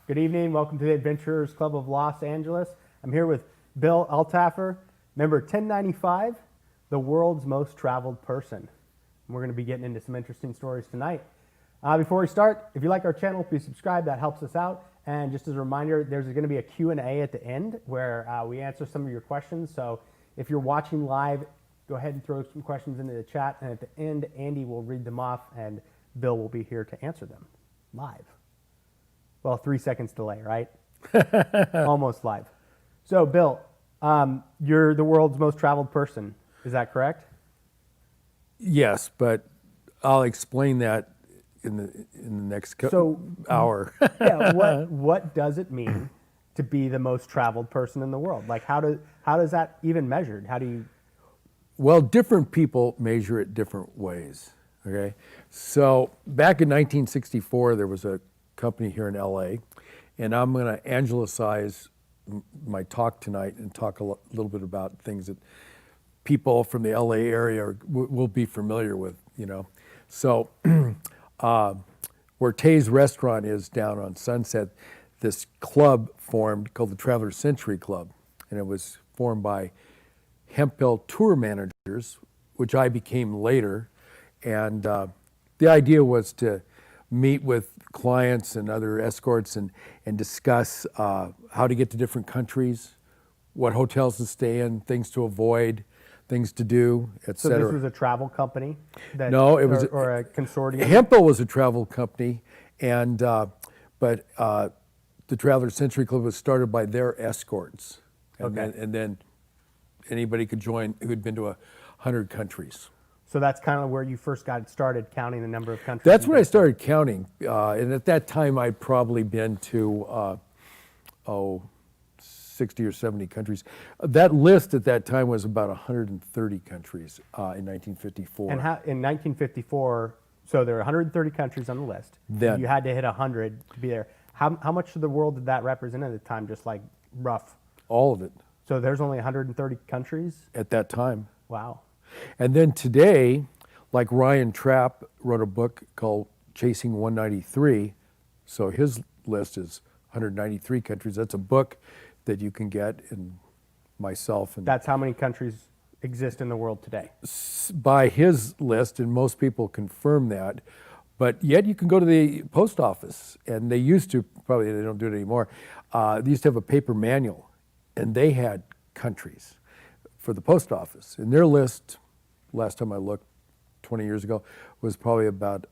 Good evening. Welcome to the Adventurers Club of Los Angeles. I'm here with Bill Altaffer, member 1095, the world's most traveled person. And we're going to be getting into some interesting stories tonight. Before we start, if you like our channel, please subscribe. That helps us out. And just as a reminder, there's going to be a Q&A at the end where we answer some of your questions. So if you're watching live, go ahead and throw some questions into the chat. And at the end, Andy will read them off and Bill will be here to answer them live. Well, 3 seconds delay, right? Almost live. So, Bill, you're the world's most traveled person. Is that correct? Yes, but I'll explain that in the next hour. Yeah. What does it mean to be the most traveled person in the world? Like, how does that even measured? How do you? Well, different people measure it different ways. Okay, so back in 1964, there was a company here in LA, and I'm going to angelicize my talk tonight and talk a little bit about things that people from the LA area will be familiar with, you know. So where Tay's restaurant is down on Sunset, this club formed called the Traveler Century Club, and it was formed by Hemphill tour managers, which I became later. And the idea was to meet with clients and other escorts and discuss how to get to different countries, what hotels to stay in, things to avoid, things to do, et cetera. So this was a travel company? No, it was or a consortium? Hemphill was a travel company, and but the Traveler Century Club was started by their escorts. And, okay. then anybody could join who had been to 100 countries. So that's kind of where you first got started counting the number of countries? That's when I started counting. And at that time, I'd probably been to, 60 or 70 countries. That list at that time was about 130 countries in 1954. And in 1954, so there were 130 countries on the list. Then, you had to hit 100 to be there. How much of the world did that represent at the time, just like rough? All of it. So there's only 130 countries? At that time. Wow. And then today, like Ryan Trapp wrote a book called Chasing 193. So his list is 193 countries. That's a book that you can get, and myself. And that's how many countries exist in the world today? By his list, and most people confirm that. But yet you can go to the post office, and they used to, probably they don't do it anymore, they used to have a paper manual, and they had countries for the post office. And their list, last time I looked 20 years ago, was probably about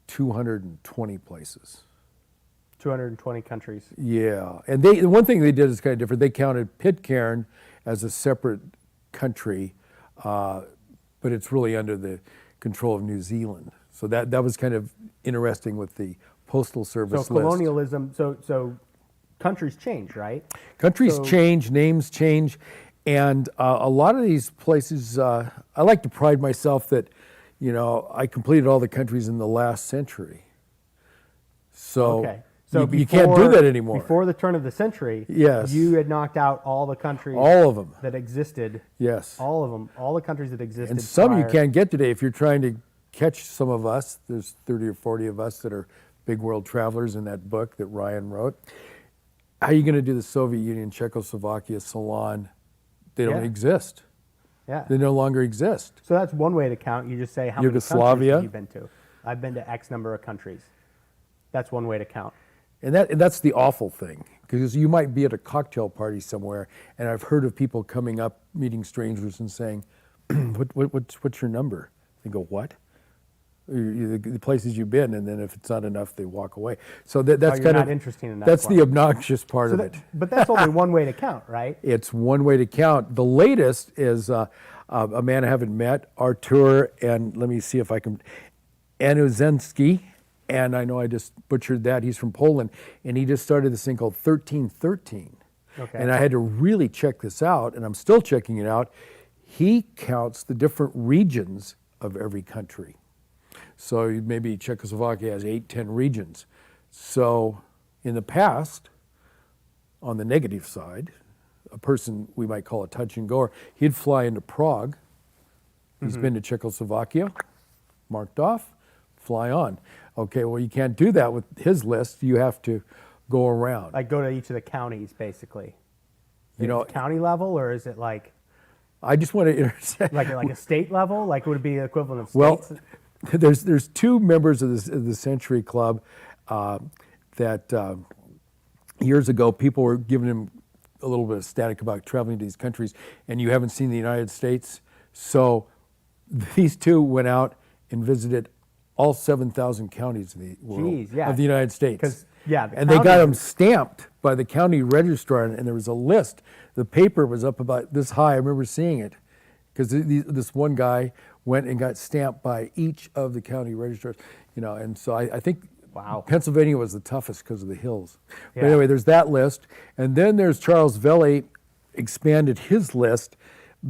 220 places. 220 countries. Yeah, and the one thing they did is kind of different. They counted Pitcairn as a separate country, but it's really under the control of New Zealand. So that was kind of interesting with the Postal Service So colonialism, so countries change, right? Countries change, names change. And a lot of these places, I like to pride myself that, you know, I completed all the countries in the last century. So, okay. So you can't do that anymore. Before the turn of the century, yes, you had knocked out all the countries. All of them that existed. Yes, all of them, all the countries that existed. And some you can't get today. If you're trying to catch some of us, there's 30 or 40 of us that are big world travelers in that book that Ryan wrote. How are you going to do the Soviet Union, Czechoslovakia, Ceylon? They don't exist. Yeah. They no longer exist. So that's one way to count. You just say how many countries have you been to? I've been to X number of countries. That's one way to count. And that's the awful thing, because you might be at a cocktail party somewhere, and I've heard of people coming up, meeting strangers and saying, what's your number? They go, what? The places you've been, and then if it's not enough, they walk away. So that's kind of interesting enough. That's the obnoxious part of it. But that's only one way to count, right? It's one way to count. The latest is a man I haven't met, Artur, and let me see if I can, Anuzensky, and I know I just butchered that. He's from Poland, and he just started this thing called 1313. Okay. And I had to really check this out, and I'm still checking it out. He counts the different regions of every country. So maybe Czechoslovakia has 8, 10 regions. So in the past, on the negative side, a person we might call a touch and goer, he'd fly into Prague. He's been to Czechoslovakia, marked off, fly on. Okay, well, you can't do that with his list. You have to go around. Like go to each of the counties, basically. You know, Is it county level, or is it like I just want to intersect. like a state level? Like would it be the equivalent of Well, states? there's two members of the Century Club that years ago people were giving him a little bit of static about traveling to these countries, and you haven't seen the United States. So these two went out and visited all 7,000 counties in the world Jeez, yeah. of the United States. 'Cause, yeah, the and they got counties- them stamped by the county registrar, and there was a list. The paper was up about this high. I remember seeing it because this one guy went and got stamped by each of the county registrars. You know, and so I think Wow. Pennsylvania was the toughest because of the hills. But Yeah. anyway, there's that list, and then there's Charles Valley expanded his list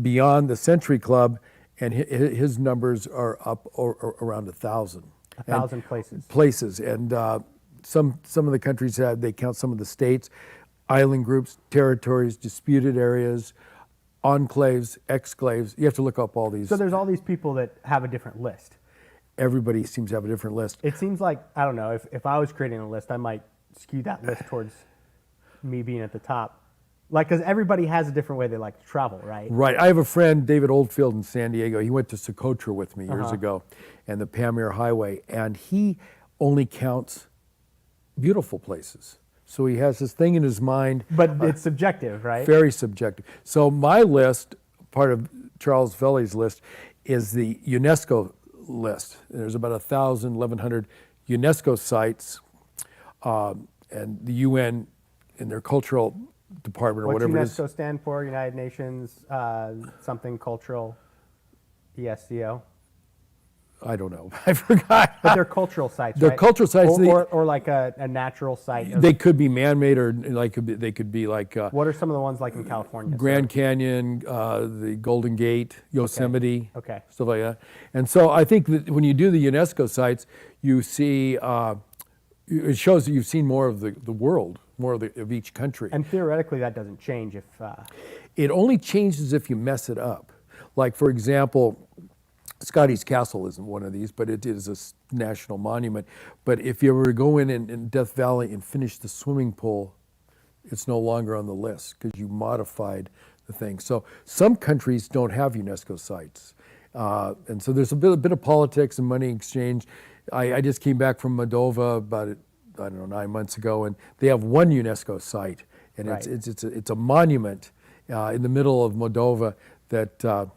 beyond the Century Club, and his numbers are up or around 1,000. 1,000 places. Places, and some of the countries they count some of the states, island groups, territories, disputed areas, enclaves, exclaves. You have to look up all these. So there's all these people that have a different list. Everybody seems to have a different list. It seems like, I don't know, if I was creating a list, I might skew that list towards me being at the top. Like, because everybody has a different way they like to travel, right? Right. I have a friend, David Oldfield in San Diego. He went to Socotra with me years ago, and the Pamir Highway, and he only counts beautiful places. So he has this thing in his mind. But it's subjective, right? Very subjective. So my list, part of Charles Valley's list, is the UNESCO list. There's about 1,000, 1,100 UNESCO sites, and the UN in their cultural department or What's whatever it UNESCO is. stand for? United Nations, something cultural, ESCO. I don't know. I forgot. But they're cultural sites, They're right? cultural sites. Or like a natural site. They could be man-made, or they could be like What are some of the ones like in California? Grand Canyon, the Golden Gate, Yosemite, Okay. stuff like that. And so I think that when you do the UNESCO sites, you see it shows that you've seen more of the world, more of each country. And theoretically, that doesn't change if. It only changes if you mess it up. Like, for example, Scotty's Castle isn't one of these, but it is a national monument. But if you were to go in Death Valley and finish the swimming pool, it's no longer on the list because you modified the thing. So some countries don't have UNESCO sites. And so there's a bit of politics and money exchange. I just came back from Moldova about, 9 months ago, and they have one UNESCO site. And Right. it's a monument in the middle of Moldova that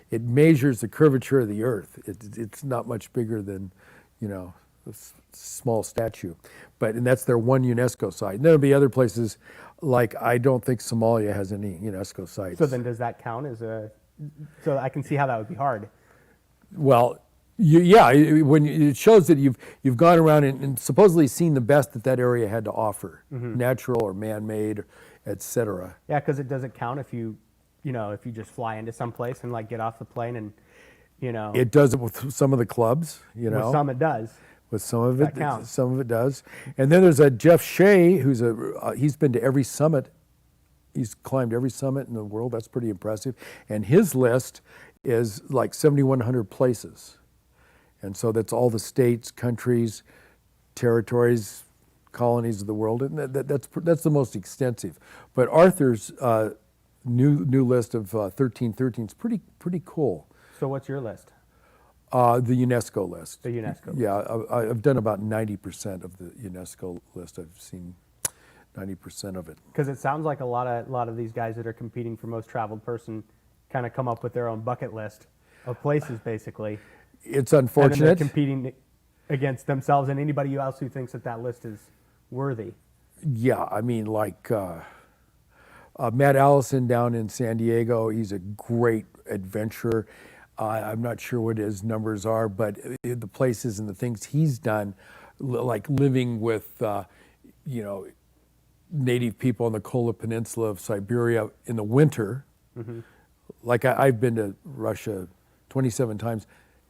it measures the curvature of the earth. It's not much bigger than, a small statue. And that's their one UNESCO site. And there'll be other places, like I don't think Somalia has any UNESCO sites. So then does that count as a. So I can see how that would be hard. Well, when it shows that you've gone around and supposedly seen the best that area had to offer, natural or man-made, etc. Yeah, because it doesn't count if you just fly into some place and like get off the plane and, It does it with some of the clubs, with some it does. With some of That it, counts. some of it does. And then there's a Jeff Shea, who's he's been to every summit. He's climbed every summit in the world. That's pretty impressive. And his list is like 7,100 places. And so that's all the states, countries, territories, colonies of the world. And that's the most extensive. But Arthur's new list of 1313 is pretty cool. So what's your list? The UNESCO list. The UNESCO. Yeah, I've done about 90% of the UNESCO list. I've seen 90% of it. Because it sounds like a lot of these guys that are competing for most traveled person kind of come up with their own bucket list of places, basically. It's And then they're unfortunate. competing against themselves and anybody else who thinks that list is worthy. Yeah, I mean, like Matt Allison down in San Diego, he's a great adventurer. I'm not sure what his numbers are, but the places and the things he's done, like living with, native people on the Kola Peninsula of Siberia in the winter. Like I've been to Russia 27 times,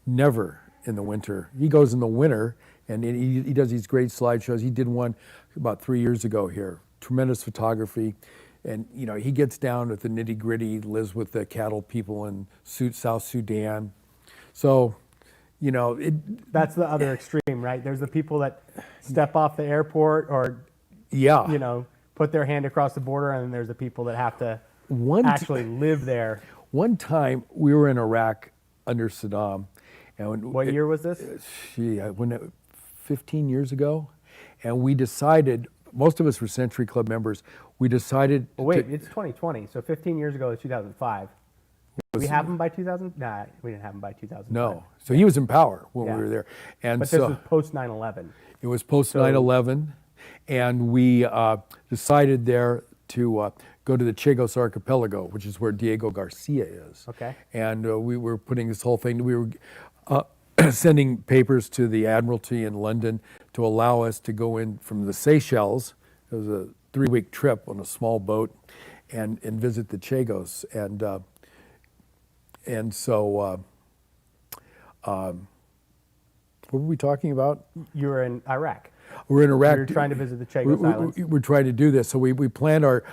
never in the winter. He goes in the winter and he does these great slideshows. He did one about 3 years ago here. Tremendous photography. And, he gets down with the nitty gritty, lives with the cattle people in South Sudan. So, That's the other extreme, right? There's the people that step off the airport or Yeah. you know, put their hand across the border, and then there's the people that have to One actually live there. One time we were in Iraq under Saddam, and What year was this? when 15 years ago, and we decided, most of us were Century Club members. We decided. Well, wait, it's 2020, so 15 years ago is 2005. We have him by 2000? Nah, we didn't have him by 2005. No, so he was in power when Yeah. we were there, and But so this was post 9/11. it was post 9/11, and we decided there to go to the Chagos Archipelago, which is where Diego Garcia is. Okay. And we were putting this whole thing. We were sending papers to the Admiralty in London to allow us to go in from the Seychelles. It was a 3-week trip on a small boat, and visit the Chagos. And so, what were we talking about? You were in Iraq. We're in Iraq. We were trying to visit the Chagos Islands. We're trying to do this. So we planned our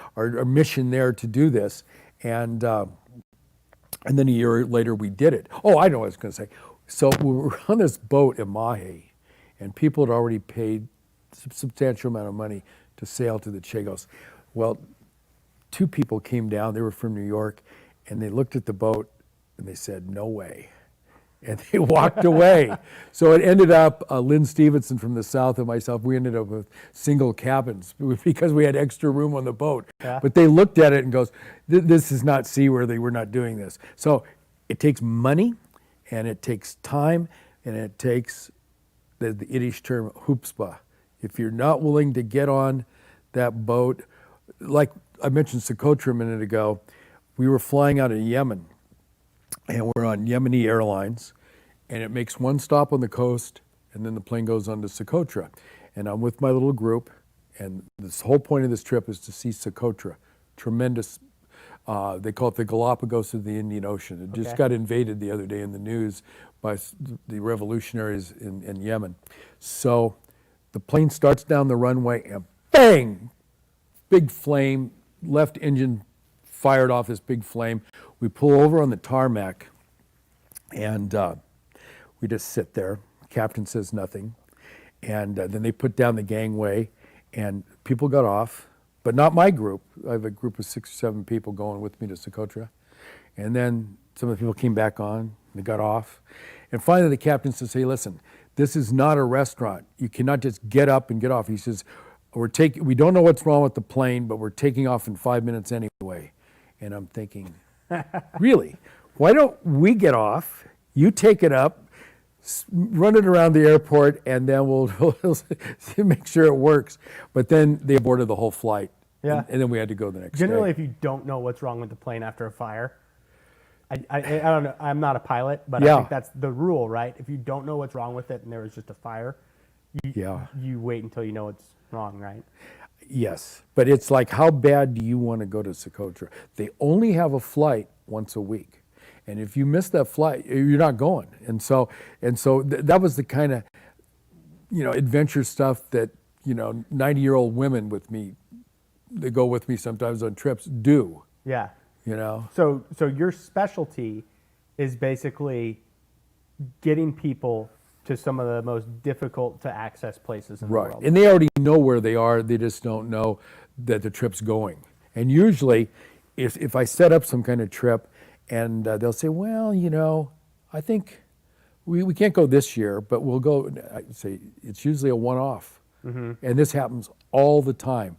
mission there to do this. And then a year later we did it. Oh, I know what I was going to say. So we were on this boat in Mahe, and people had already paid a substantial amount of money to sail to the Chagos. Well, 2 people came down. They were from New York, and they looked at the boat, and they said, "No way." And they walked away. So it ended up, Lynn Stevenson from the South and myself, we ended up with single cabins because we had extra room on the boat. Yeah. But they looked at it and goes, this is not seaworthy, we're not doing this. So it takes money, and it takes time, and it takes the Yiddish term, chutzpah. If you're not willing to get on that boat, like I mentioned Socotra a minute ago, we were flying out of Yemen, and we're on Yemeni Airlines, and it makes one stop on the coast, and then the plane goes on to Socotra. And I'm with my little group, and this whole point of this trip is to see Socotra. Tremendous, they call it the Galapagos of the Indian Ocean. It just got invaded the other day in the news by the revolutionaries in Yemen. So the plane starts down the runway, and bang, big flame, left engine fired off this big flame. We pull over on the tarmac, and we just sit there. Captain says nothing. And then they put down the gangway, and people got off, but not my group. I have a group of 6 or 7 people going with me to Socotra. And then some of the people came back on, they got off. And finally the captain says, "Hey, listen, this is not a restaurant. You cannot just get up and get off." He says, we don't know what's wrong with the plane, but we're taking off in 5 minutes anyway. And I'm thinking, really? Why don't we get off, you take it up, run it around the airport, and then we'll make sure it works. But then they aborted the whole flight. Yeah. And then we had to go the next Generally, day. if you don't know what's wrong with the plane after a fire, I don't know. I'm not a pilot, but Yeah. I think that's the rule, right? If you don't know what's wrong with it and there was just a fire, you wait until you know what's wrong, right? Yes, but it's like, how bad do you want to go to Socotra? They only have a flight once a week. And if you miss that flight, you're not going. And so that was the kind of, adventure stuff that, 90-year-old women with me, they go with me sometimes on trips, do. Yeah. So your specialty is basically getting people to some of the most difficult to access places in the world. And they already know where they are, they just don't know that the trip's going. And usually, if I set up some kind of trip, and they'll say, well, I think we can't go this year, but we'll go. I say it's usually a one-off, and this happens all the time.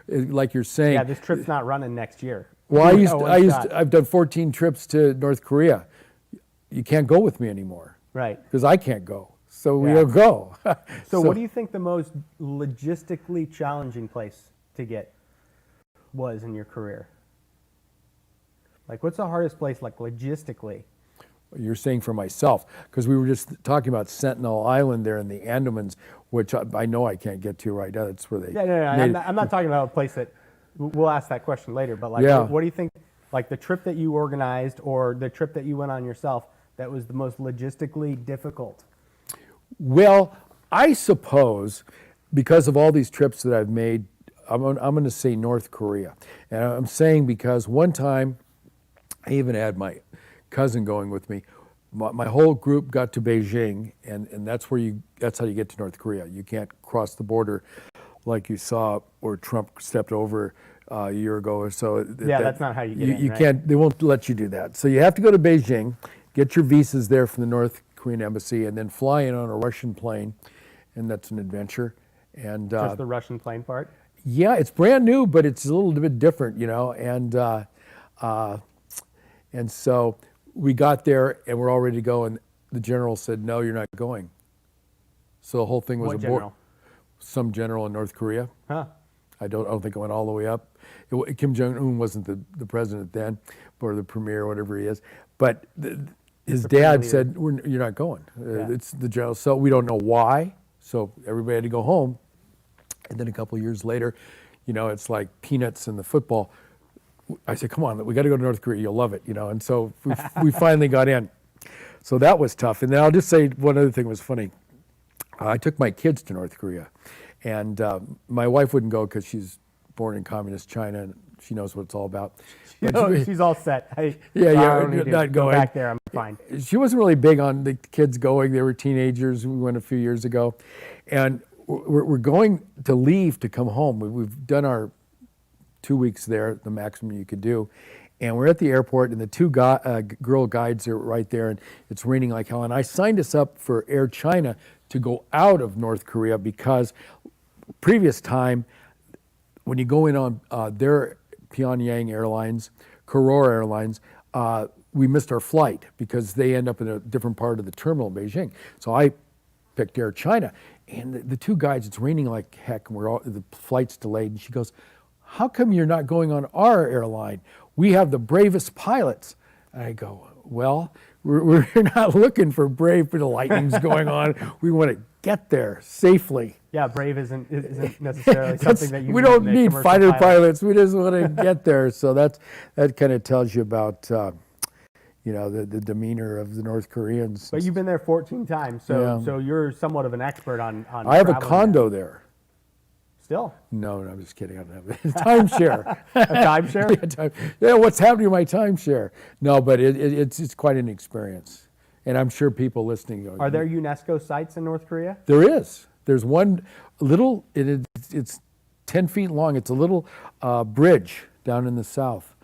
Like you're saying, Yeah, this trip's not running next year. well, I've done 14 trips to North Korea. You can't go with me anymore, Right. because I can't go. So we Yeah. don't go. So what do you think the most logistically challenging place to get was in your career? Like, what's the hardest place, like, logistically? You're saying for myself, because we were just talking about Sentinel Island there in the Andamans, which I know I can't get to right now. That's where they. No. I'm not talking about a place that. We'll ask that question later. But like, Yeah. what do you think? Like the trip that you organized, or the trip that you went on yourself, that was the most logistically difficult? Well, I suppose because of all these trips that I've made, I'm going to say North Korea, and I'm saying because one time, I even had my cousin going with me. My whole group got to Beijing, and that's how you get to North Korea. You can't cross the border like you saw where Trump stepped over a year ago or so. That's not how you get in, You right? can't. They won't let you do that. So you have to go to Beijing, get your visas there from the North Korean embassy, and then fly in on a Russian plane, and that's an adventure. And Just the Russian plane part? yeah, it's brand new, but it's a little bit different, and so we got there and we're all ready to go, and the general said, "No, you're not going." So the whole thing was What abort. general? Some general in North Korea. Huh. I don't think it went all the way up. Kim Jong-un wasn't the president then, or the premier, or whatever he is. But his supreme dad leader. said, "You're not going." Yeah. It's the general. So we don't know why. So everybody had to go home. And then a couple of years later, it's like peanuts in the football. I said, "Come on, we got to go to North Korea. You'll love it," And so we finally got in. So that was tough. And then I'll just say one other thing was funny. I took my kids to North Korea, and my wife wouldn't go because she's born in communist China and she knows what it's all about. But She's all set. Hey, Yeah, I yeah, don't need to not go going. back there. I'm fine. She wasn't really big on the kids going. They were teenagers. We went a few years ago, and we're going to leave to come home. We've done our 2 weeks there, the maximum you could do. And we're at the airport, and the two girl guides are right there, and it's raining like hell. And I signed us up for Air China to go out of North Korea because previous time, when you go in on their Pyongyang Airlines, Koror Airlines, we missed our flight because they end up in a different part of the terminal in Beijing. So I picked Air China, and the two guides, it's raining like heck, and the flight's delayed. And she goes, "How come you're not going on our airline? We have the bravest pilots." And I go, "Well, we're not looking for brave, but the lightning's going on. We want to get there safely." Yeah, brave isn't necessarily something that you we don't in a need commercial fighter pilot. pilots. We just want to get there. So that kind of tells you about the demeanor of the North Koreans. But you've been there 14 times, so Yeah. so you're somewhat of an expert on I have a traveling condo there. Still, No, I'm just kidding. I don't have it. Timeshare. a timeshare. Yeah, what's happening to my timeshare? No, but it's quite an experience, and I'm sure people listening go, Are there UNESCO sites in North Korea? There is. There's one little. It's 10 feet long. It's a little bridge down in the south,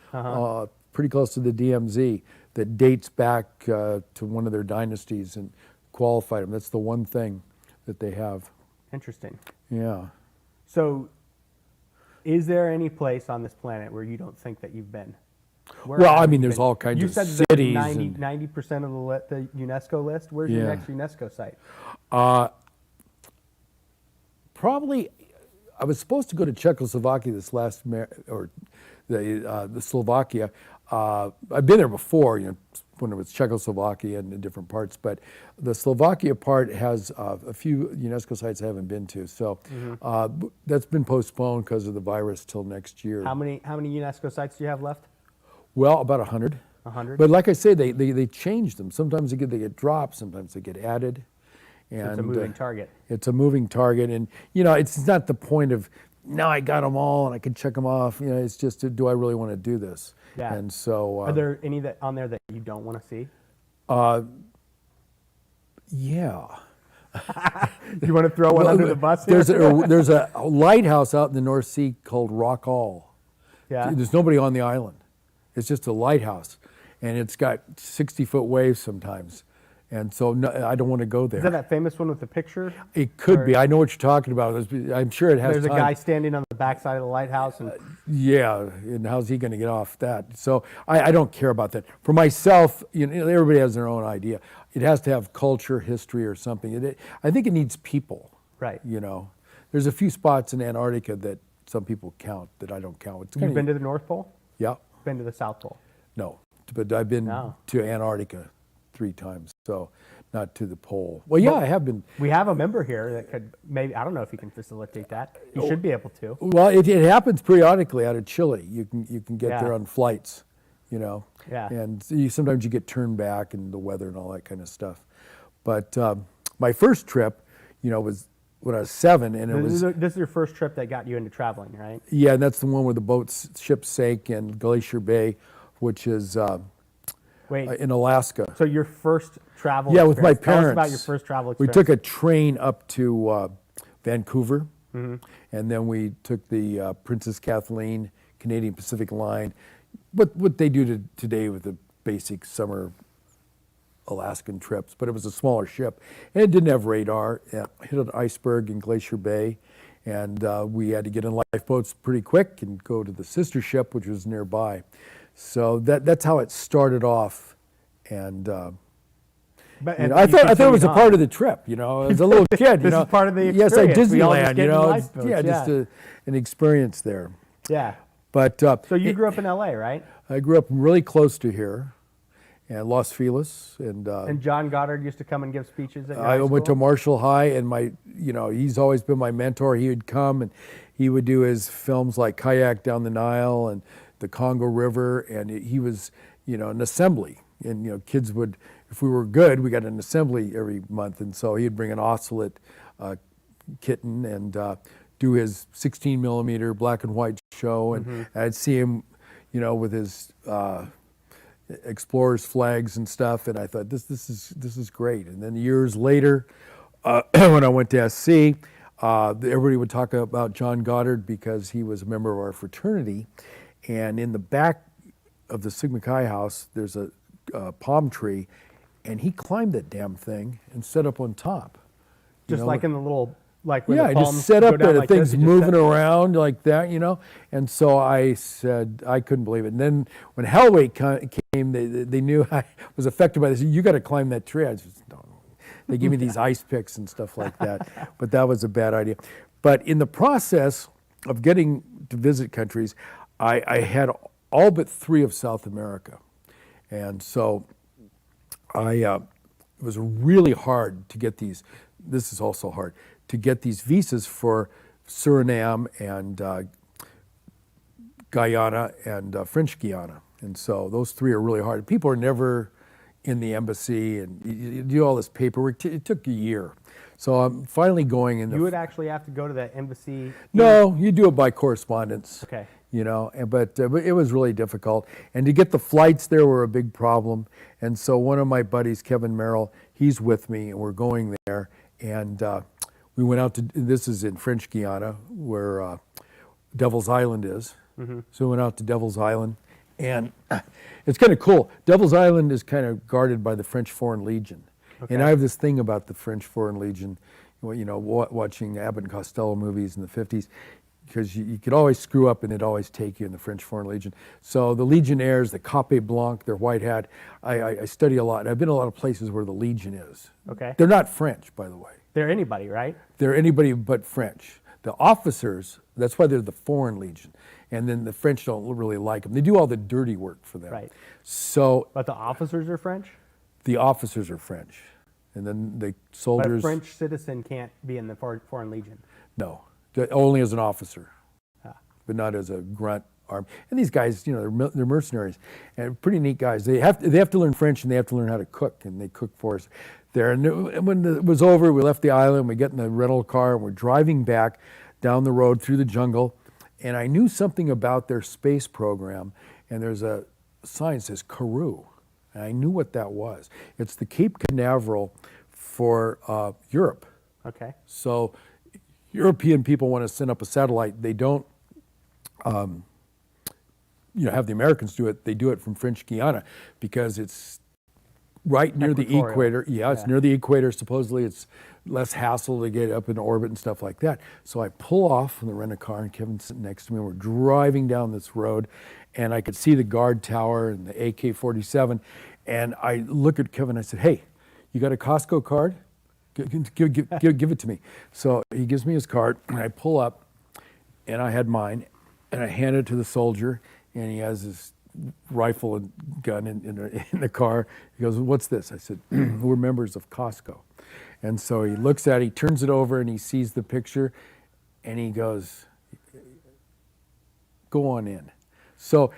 pretty close to the DMZ, that dates back to one of their dynasties and qualified them. That's the one thing that they have. Interesting. Yeah. So, is there any place on this planet where you don't think that you've been? Where Well, have I mean, you there's been? all kinds You of said cities. 90% of the UNESCO list. Where's your Yeah. next UNESCO site? Probably, I was supposed to go to Czechoslovakia the Slovakia. I've been there before, when it was Czechoslovakia and in different parts, but the Slovakia part has a few UNESCO sites I haven't been to. So that's been postponed because of the virus till next year. How many UNESCO sites do you have left? Well, about 100. 100. But like I say, they change them. Sometimes they get dropped, sometimes they get added. And It's a moving target. It's a moving target, and it's not the point of now I got them all and I can check them off. It's just do I really want to do this? Yeah. And so Are there any that on there that you don't want to see? yeah. Do you want to throw one under the bus here? There's a lighthouse out in the North Sea called Rockall. Yeah. There's nobody on the island. It's just a lighthouse, and it's got 60-foot waves sometimes. And so I don't want to go there. Is that famous one with the picture? It could be. I know what you're talking about. I'm sure it has There's a time. guy standing on the backside of the lighthouse, and Yeah, and how's he going to get off that? So I don't care about that. For myself, everybody has their own idea. It has to have culture, history, or something. I think it needs people. right. There's a few spots in Antarctica that some people count that I don't count. You've been to the North Pole? Yeah, Been to the South Pole? no, but I've been No. to Antarctica 3 times, so not to the pole. Well, yeah, I have been. We have a member here that could maybe, I don't know if he can facilitate that. He should be able to. Well, it happens periodically out of Chile. You can get Yeah. there on flights, Yeah. And sometimes you get turned back and the weather and all that kind of stuff. But my first trip, was when I was 7, and it was This is your first trip that got you into traveling, right? yeah, and that's the one where the ship sank in Glacier Bay, which is Wait, in Alaska. so your first travel Yeah, with my experience. Tell us parents. about your first travel We experience. took a train up to Vancouver, And then we took the Princess Kathleen Canadian Pacific Line, what they do today with the basic summer Alaskan trips, but it was a smaller ship, and it didn't have radar. It hit an iceberg in Glacier Bay, and we had to get in lifeboats pretty quick and go to the sister ship, which was nearby. So that's how it started off, and I thought it was a part of the trip. As a little kid, This is part of the yes, like experience. We all just Disneyland. get in lifeboats, Just an experience there. Yeah. But So you grew up in LA, right? I grew up really close to here, and Los Feliz, And John Goddard used to come and give speeches at your I high went to school? Marshall High, and he's always been my mentor. He would come and he would do his films like Kayak Down the Nile and the Congo River, and he was, an assembly. And, kids would, if we were good, we got an assembly every month. And so he'd bring an ocelot kitten and do his 16 millimeter black and white show. And I'd see him, with his explorers flags and stuff, and I thought this is great. And then years later, when I went to SC, everybody would talk about John Goddard because he was a member of our fraternity. And in the back of the Sigma Chi house, there's a palm tree, and he climbed that damn thing and set up on top. Just like in the little, like when the I palms just set go up down there, like things this, you just moving set- around like that, And so I said, I couldn't believe it. And then when Hellweight came, they knew I was affected by this. You got to climb that tree. I just, no. They gave me these ice picks and stuff like that. But that was a bad idea. But in the process of getting to visit countries, I had all but 3 of South America. And so it was really hard to get these. This is also hard to get these visas for Suriname and Guyana and French Guiana. And so those 3 are really hard. People are never in the embassy, and you do all this paperwork. It took a year. So I'm finally going in. You would actually have to go to the embassy? No, you do it by correspondence. Okay. But it was really difficult. And to get the flights there were a big problem. And so one of my buddies, Kevin Merrill, he's with me, and we're going there. And we went out to, this is in French Guiana, where Devil's Island is. So we went out to Devil's Island. And it's kind of cool. Devil's Island is kind of guarded by the French Foreign Legion. Okay. And I have this thing about the French Foreign Legion, watching Abbott and Costello movies in the 50s, because you could always screw up and they'd always take you in the French Foreign Legion. So the Legionnaires, the Capet Blanc, their white hat, I study a lot. I've been a lot of places where the Legion is. Okay. They're not French, by the way. They're anybody, right? They're anybody but French. The officers, that's why they're the Foreign Legion. And then the French don't really like them. They do all the dirty work for them. Right. So But the officers are French? the officers are French. And then the But a soldiers, French citizen can't be in the Foreign Legion. no, only as an officer, Ah. but not as a grunt arm. And these guys, they're mercenaries and pretty neat guys. They have to learn French, and they have to learn how to cook, and they cook for us there. And when it was over, we left the island, we get in the rental car, and we're driving back down the road through the jungle. And I knew something about their space program, and there's a sign that says Karoo. And I knew what that was. It's the Cape Canaveral for Europe. Okay. So European people want to send up a satellite. They don't have the Americans do it. They do it from French Guiana because it's right near the Equatorial. equator. Yeah, it's near the equator. Supposedly it's less hassle to get up in orbit and stuff like that. So I pull off from the rent-a-car, and Kevin's sitting next to me. We're driving down this road, and I could see the guard tower and the AK-47. And I look at Kevin, I said, "Hey, you got a Costco card? Give it to me." So he gives me his card, and I pull up, and I had mine, and I hand it to the soldier, and he has his rifle and gun in the car. He goes, "What's this?" I said, "We're members of Costco." And so he looks at it, he turns it over, and he sees the picture, and he goes, "Go on in." So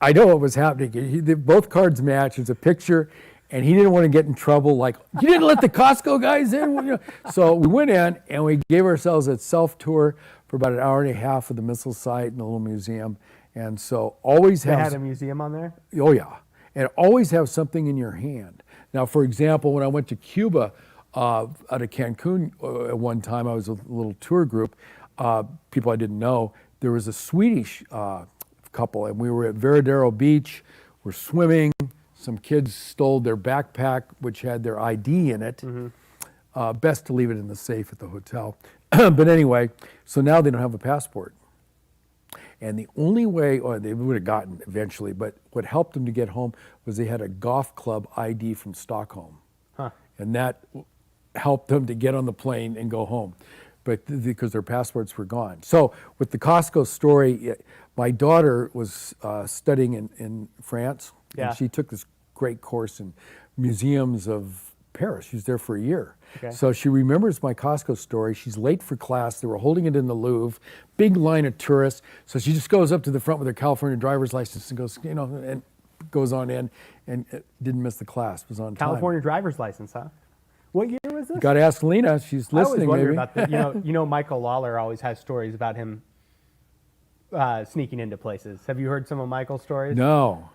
I know what was happening. Both cards match. It's a picture, and he didn't want to get in trouble. Like, "You didn't let the Costco guys in?" So we went in, and we gave ourselves a self-tour for about an hour and a half of the missile site and the little museum. And so always They have... had a museum on there? Oh, yeah. And always have something in your hand. Now, for example, when I went to Cuba out of Cancun at one time, I was a little tour group. people I didn't know. There was a Swedish couple, and we were at Veradero Beach. We're swimming. Some kids stole their backpack, which had their ID in it. Best to leave it in the safe at the hotel. But anyway, so now they don't have a passport. And the only way, or they would have gotten eventually, but what helped them to get home was they had a golf club ID from Stockholm. And that helped them to get on the plane and go home, but because their passports were gone. So with the Costco story, my daughter was studying in France, and she took this great course in museums of Paris. She was there for a year. So she remembers my Costco story. She's late for class. They were holding it in the Louvre, big line of tourists. So she just goes up to the front with her California driver's license and goes, and goes on in, and didn't miss the class, was on time. California driver's license, huh? What year was this? Got to ask Lena. She's listening. I always wonder maybe. about that. Michael Lawler always has stories about him sneaking into places. Have you heard some of Michael's stories? No.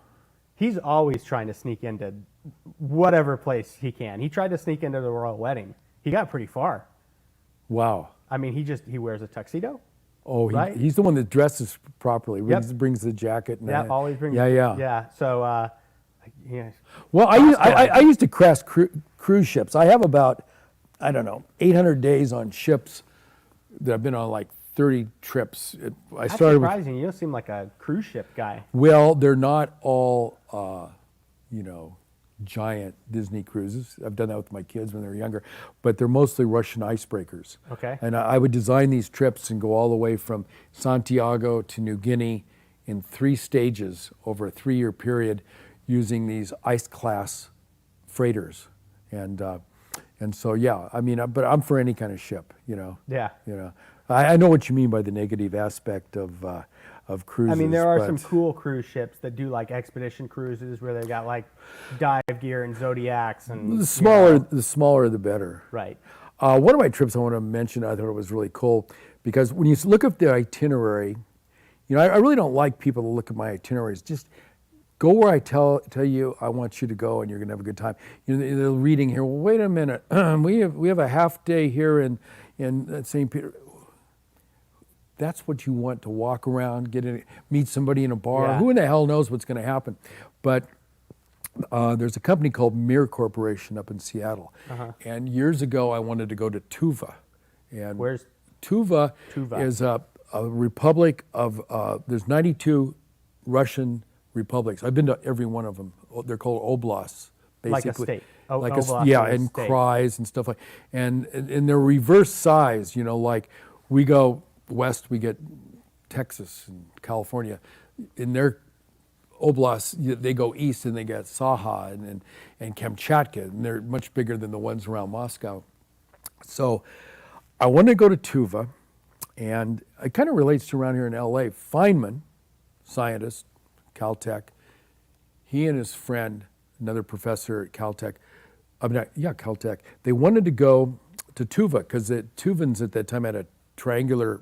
He's always trying to sneak into whatever place he can. He tried to sneak into the royal wedding. He got pretty far. Wow. I mean, he wears a tuxedo. Oh, right? He's the one that dresses properly. Brings the jacket. And Always brings. Yeah. So, yeah. Well, I used to crash cruise ships. I have about, 800 days on ships that I've been on, like 30 trips. That's surprising. You don't seem like a cruise ship guy. Well, they're not all, giant Disney cruises. I've done that with my kids when they were younger, but they're mostly Russian icebreakers. Okay. And I would design these trips and go all the way from Santiago to New Guinea in 3 stages over a 3-year period using these ice class freighters. And so, yeah, but I'm for any kind of ship, Yeah. I know what you mean by the negative aspect of cruises. I mean, there are some cool cruise ships that do like expedition cruises where they got like dive gear and Zodiacs and the smaller the better. Right. One of my trips I want to mention, I thought it was really cool because when you look at the itinerary, I really don't like people to look at my itineraries. Just go where I tell you I want you to go, and you're going to have a good time. They're reading here. Well, wait a minute. we have a half day here in St. Peter. That's what you want to walk around, meet somebody in a bar. Yeah. Who in the hell knows what's going to happen? But there's a company called Mir Corporation up in Seattle. And years ago, I wanted to go to Tuva. And where's Tuva? Is a republic of, there's 92 Russian republics. I've been to every one of them. They're called oblasts, basically. Like a state. And krais and stuff like. And they're reverse size. Like we go west, we get Texas and California. In their oblasts, they go east and they get Saha and Kamchatka, and they're much bigger than the ones around Moscow. So I wanted to go to Tuva, and it kind of relates to around here in LA. Feynman, scientist, Caltech, he and his friend, another professor at Caltech, Caltech, they wanted to go to Tuva because the Tuvans at that time had a triangular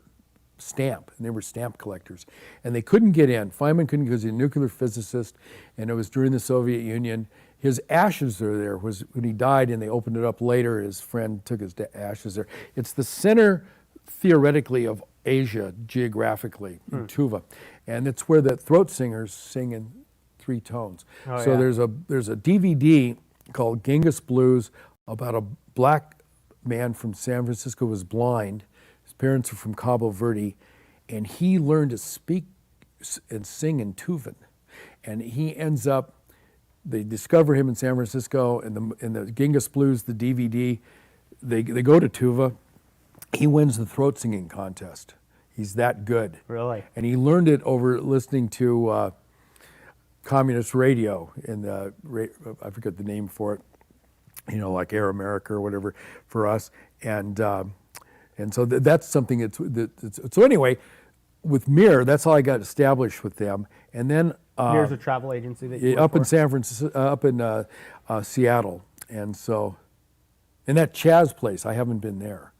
stamp, and they were stamp collectors, and they couldn't get in. Feynman couldn't because he's a nuclear physicist, and it was during the Soviet Union. His ashes are there. Was when he died, and they opened it up later. His friend took his ashes there. It's the center, theoretically, of Asia geographically in Tuva, and it's where the throat singers sing in 3 tones. There's a DVD called Genghis Blues about a black man from San Francisco who was blind. His parents are from Cabo Verde, and he learned to speak and sing in Tuvan. And he ends up, they discover him in San Francisco, and the Genghis Blues, the DVD, they go to Tuva. He wins the throat singing contest. He's that good. Really? And he learned it over listening to communist radio, I forget the name for it, like Air America or whatever for us. And so that's something so anyway, with Mir, that's how I got established with them. And then Mir's a travel agency that you up work in for? San Francisco, up in Seattle. And so, and that Chaz place, I haven't been there.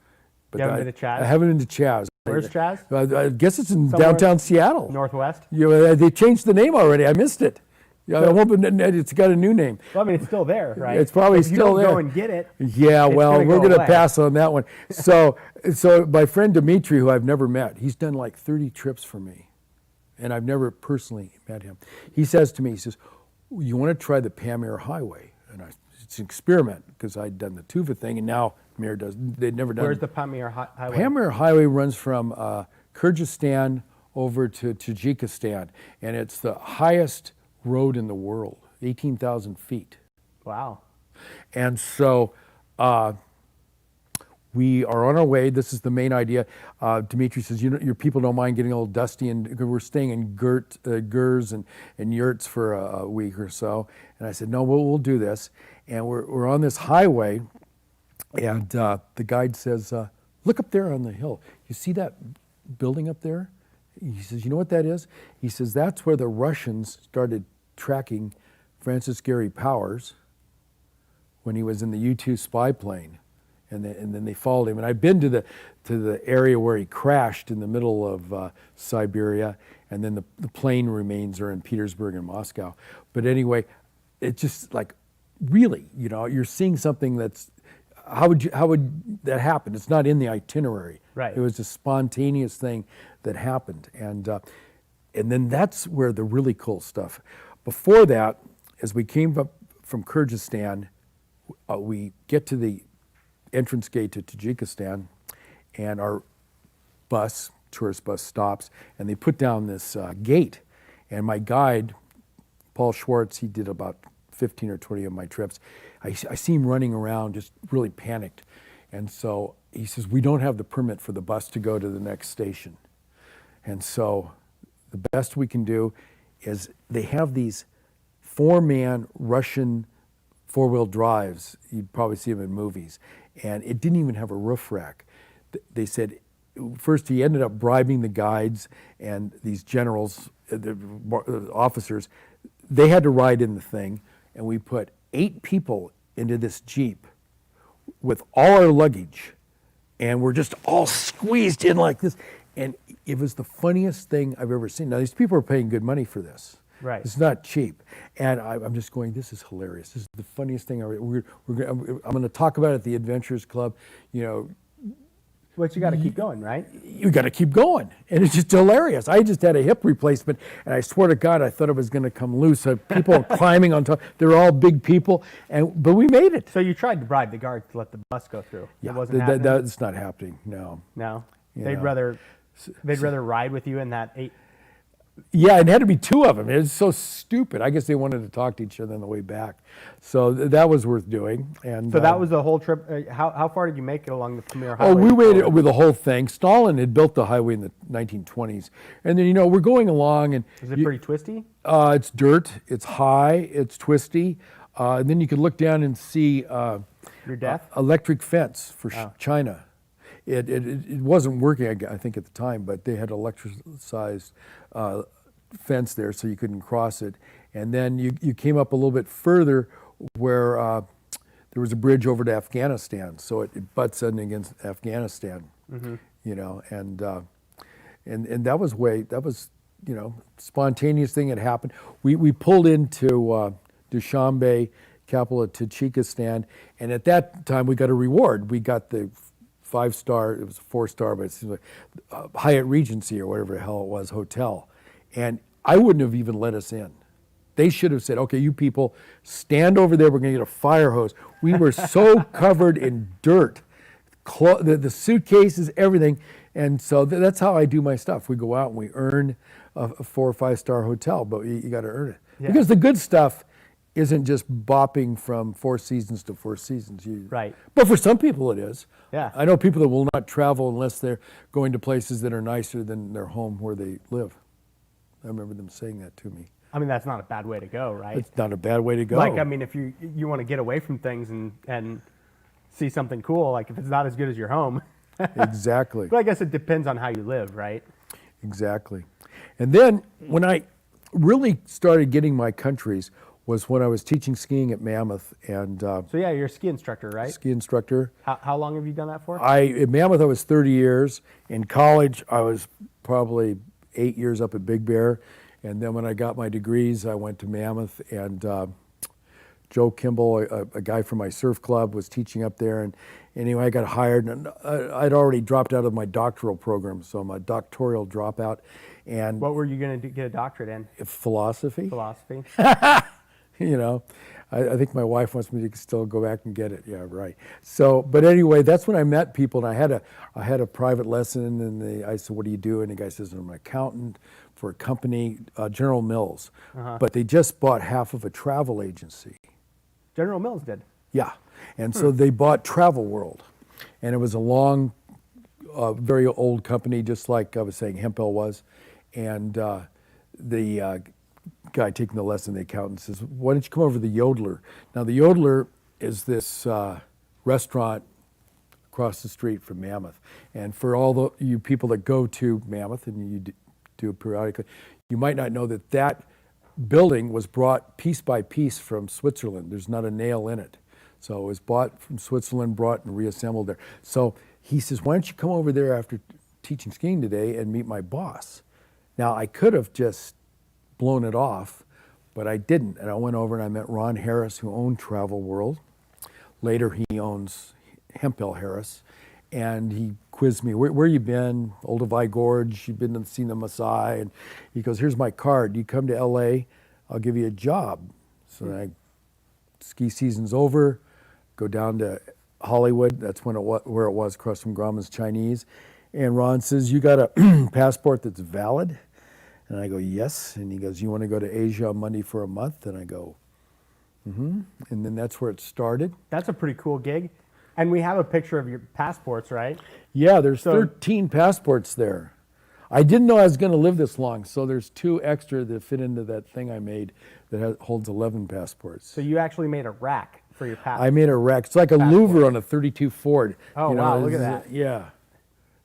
But You haven't been to Chaz? I haven't been to Chaz. Where's Chaz? I guess it's in Somewhere downtown Seattle. Northwest? They changed the name already. I missed it. Yeah, it's got a new name. Well, I mean, it's still there, right? It's probably if you still don't there. go and get it. Yeah, it's well, gonna we're go going to away. pass on that one. So my friend Dimitri, who I've never met, he's done like 30 trips for me, and I've never personally met him. He says to me, he says, "You want to try the Pamir Highway?" And it's an experiment because I'd done the Tuva thing, and now Mir does. They'd never done. Where's the Pamir Highway? Pamir Highway runs from Kyrgyzstan over to Tajikistan, and it's the highest road in the world, 18,000 feet. Wow. And so we are on our way. This is the main idea. Dimitri says, your people don't mind getting a little dusty, and we're staying in gurs and yurts for a week or so. And I said, no, we'll do this. And we're on this highway, and the guide says, look up there on the hill. You see that building up there? He says, you know what that is? He says, that's where the Russians started tracking Francis Gary Powers when he was in the U-2 spy plane, and then they followed him. And I've been to the area where he crashed in the middle of Siberia, and then the plane remains are in Petersburg and Moscow. But anyway, it's just like, really, you're seeing something that's, how would that happen? It's not in the itinerary. Right. It was a spontaneous thing that happened, and then that's where the really cool stuff. Before that, as we came up from Kyrgyzstan, we get to the entrance gate to Tajikistan, and our tourist bus stops, and they put down this gate. And my guide, Paul Schwartz, he did about 15 or 20 of my trips. I see him running around just really panicked. And so he says, we don't have the permit for the bus to go to the next station. And so the best we can do is they have these 4-man Russian four-wheel drives. You'd probably see them in movies. And it didn't even have a roof rack. They said, first he ended up bribing the guides and these generals, the officers. They had to ride in the thing, and we put 8 people into this Jeep with all our luggage, and we're just all squeezed in like this. And it was the funniest thing I've ever seen. Now, these people are paying good money for this. Right. It's not cheap. And I'm just going, this is hilarious. This is the funniest thing. I'm going to talk about it at the Adventurers Club. But you got to keep going, right? You got to keep going. And it's just hilarious. I just had a hip replacement, and I swear to God, I thought it was going to come loose. People climbing on top. They're all big people, but we made it. So you tried to bribe the guards to let the bus go through. Yeah, it wasn't happening? that's not happening, no. No? You They'd know. rather ride with you in that 8... Yeah, it had to be 2 of them. It was so stupid. I guess they wanted to talk to each other on the way back. So that was worth doing. And So that was the whole trip. How far did you make it along the Pamir Highway? Oh, we waited with the whole thing. Stalin had built the highway in the 1920s. And then, we're going along. And Is it pretty twisty? It's dirt. It's high. It's twisty. And then you could look down and see Your death? electric fence for China. It wasn't working, I think, at the time, but they had electricized fence there so you couldn't cross it. And then you came up a little bit further where there was a bridge over to Afghanistan, so it butts in against Afghanistan, and that was spontaneous thing that happened. We pulled into Dushanbe, capital of Tajikistan, and at that time we got a reward. We got the 5-star, it was a 4-star, but it seems like Hyatt Regency or whatever the hell it was, hotel. And I wouldn't have even let us in. They should have said, okay, you people, stand over there, we're gonna get a fire hose. We were so covered in dirt, the suitcases, everything. And so that's how I do my stuff. We go out and we earn a 4 or 5-star hotel, but you gotta earn it. Yeah. Because the good stuff isn't just bopping from 4 seasons to 4 seasons. Right. But for some people it is. Yeah. I know people that will not travel unless they're going to places that are nicer than their home where they live. I remember them saying that to me. I mean, that's not a bad way to go, right? It's not a bad way to go. Like, I mean, if you want to get away from things and see something cool, like if it's not as good as your home. Exactly. But I guess it depends on how you live, right? Exactly. And then when I really started getting my countries was when I was teaching skiing at Mammoth and So yeah, you're a ski instructor, right? ski instructor. How long have you done that for? At Mammoth I was 30 years. In college I was probably 8 years up at Big Bear. And then when I got my degrees, I went to Mammoth, and Joe Kimball, a guy from my surf club, was teaching up there. And anyway, I got hired, and I'd already dropped out of my doctoral program, so I'm a doctoral dropout. And What were you going to get a doctorate in? philosophy. Philosophy. You know, I think my wife wants me to still go back and get it. Yeah, right. So, but anyway, that's when I met people, and I had a private lesson, and I said, "What do you do?" And the guy says, "I'm an accountant for a company, General Mills, but they just bought half of a travel agency." General Mills did. Yeah, and so they bought Travel World, and it was a long, very old company, just like I was saying Hempel was, and the guy taking the lesson, the accountant, says, "Why don't you come over to the Yodeler?" Now, the Yodeler is this restaurant across the street from Mammoth. And for all you people that go to Mammoth, and you do it periodically, you might not know that that building was brought piece by piece from Switzerland. There's not a nail in it. So it was bought from Switzerland, brought and reassembled there. So he says, "Why don't you come over there after teaching skiing today and meet my boss?" Now, I could have just blown it off, but I didn't. And I went over and I met Ron Harris, who owned Travel World. Later, he owns Hempel Harris. And he quizzed me, where you been? Olduvai Gorge, you've been and seen the Maasai. And he goes, "Here's my card. You come to LA, I'll give you a job." So ski season's over, go down to Hollywood. That's where it was, across from Grauman's Chinese. And Ron says, "You got a passport that's valid?" And I go, "Yes." And he goes, "You want to go to Asia on Monday for a month?" And I go, "Mm-hmm." And then that's where it started. That's a pretty cool gig. And we have a picture of your passports, right? Yeah, there's 13 passports there. I didn't know I was going to live this long, so there's 2 extra that fit into that thing I made that holds 11 passports. So you actually made a rack for your passport. I made a rack. It's like a Louvre on a 32 Ford. Oh, wow, look at that. Yeah.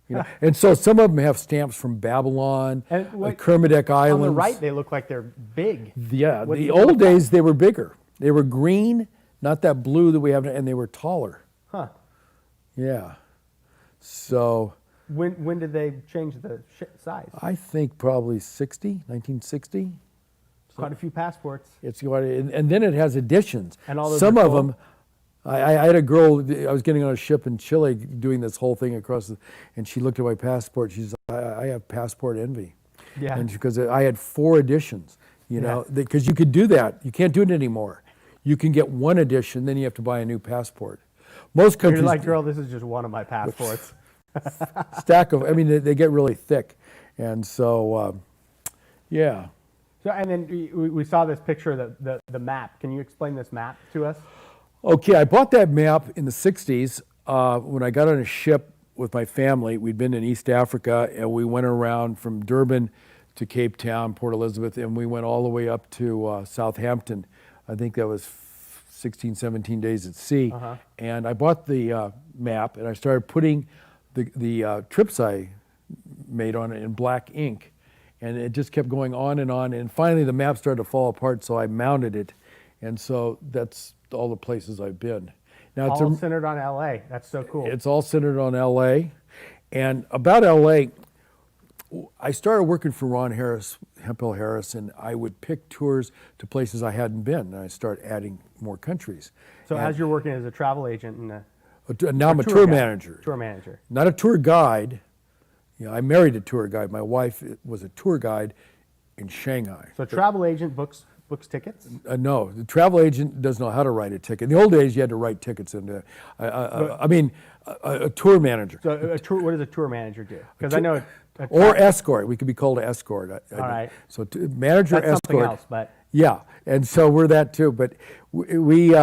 You know, and so some of them have stamps from Babylon, Kermadec Islands. On the right, they look like they're big. Yeah, the old days they were bigger. They were green, not that blue that we have now, and they were taller. Huh. Yeah. So when did they change the size? I think probably 1960. Quite a few passports. And then it has additions. And all those some are of cool? them. I had a girl. I was getting on a ship in Chile, doing this whole thing and she looked at my passport. She said, I have passport envy." Yeah. And because I had 4 editions, you know, because you could do that. You can't do it anymore. You can get 1 edition, then you have to buy a new passport. Most countries. You're like, "Girl, this is just one of my passports." Stack of. I mean, they get really thick, and so yeah. So, and then we saw this picture of the map. Can you explain this map to us? Okay, I bought that map in the 60s when I got on a ship with my family. We'd been in East Africa, and we went around from Durban to Cape Town, Port Elizabeth, and we went all the way up to Southampton. I think that was 16, 17 days at sea. And I bought the map, and I started putting the trips I made on it in black ink. And it just kept going on. And finally, the map started to fall apart, so I mounted it. And so that's all the places I've been. Now, All centered on LA. That's so cool. It's all centered on LA. And about LA, I started working for Ron Harris, Hempel Harris, and I would pick tours to places I hadn't been, and I start adding more countries. So as you're working as a travel agent and now I'm a tour manager. Tour manager. Not a tour guide. You know, I married a tour guide. My wife was a tour guide in Shanghai. So travel agent books tickets? No, the travel agent doesn't know how to write a ticket. In the old days, you had to write tickets into. A tour manager. So what does a tour manager do? Because I know. Or escort. We could be called an escort. All right. So manager, That's escort. something else, but. Yeah, and so we're that too. But we.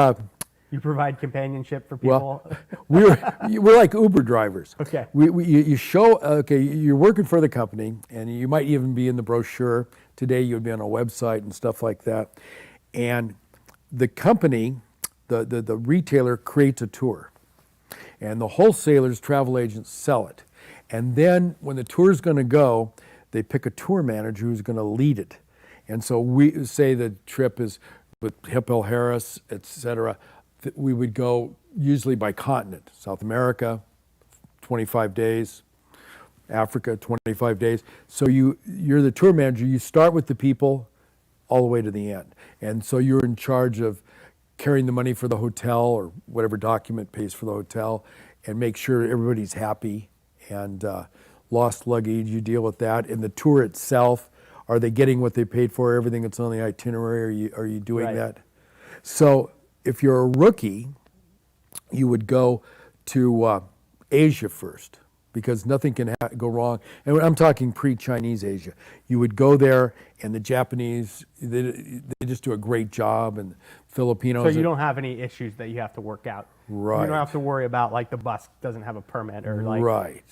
You provide companionship for people. Well, we're like Uber drivers. Okay. You show. Okay, you're working for the company, and you might even be in the brochure. Today, you would be on a website and stuff like that, and the company, the retailer creates a tour, and the wholesalers, travel agents sell it. And then when the tour is going to go, they pick a tour manager who's going to lead it. And so we say the trip is with Hempel Harris, et cetera. We would go usually by continent. South America, 25 days. Africa, 25 days. So you're the tour manager. You start with the people all the way to the end. And so you're in charge of carrying the money for the hotel or whatever document pays for the hotel and make sure everybody's happy. And lost luggage, you deal with that. And the tour itself, are they getting what they paid for, everything that's on the itinerary? Are you doing Right. that? So if you're a rookie, you would go to Asia first, because nothing can go wrong. And I'm talking pre-Chinese Asia. You would go there, and the Japanese, they just do a great job, and Filipinos. So you don't have any issues that you have to work out. Right. You don't have to worry about like the bus doesn't have a permit or like. Right.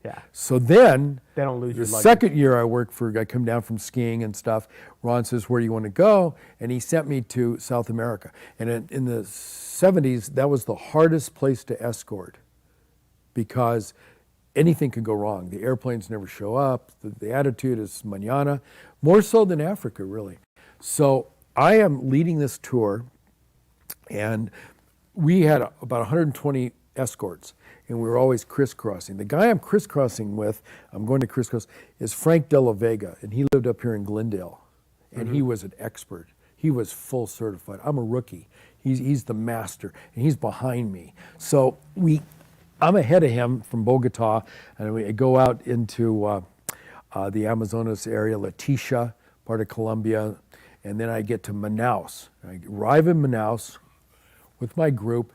Yeah. So then, They don't lose the your luggage. second year I worked for, I come down from skiing and stuff. Ron says, where do you want to go? And he sent me to South America. And in the 70s, that was the hardest place to escort, because anything could go wrong. The airplanes never show up. The attitude is mañana, more so than Africa, really. So I am leading this tour, and we had about 120 escorts, and we were always crisscrossing. The guy I'm crisscrossing with, I'm going to crisscross, is Frank De La Vega, and he lived up here in Glendale, and he was an expert. He was full certified. I'm a rookie. He's the master, and he's behind me. So I'm ahead of him from Bogota, and we go out into the Amazonas area, Leticia, part of Colombia, and then I get to Manaus. I arrive in Manaus with my group,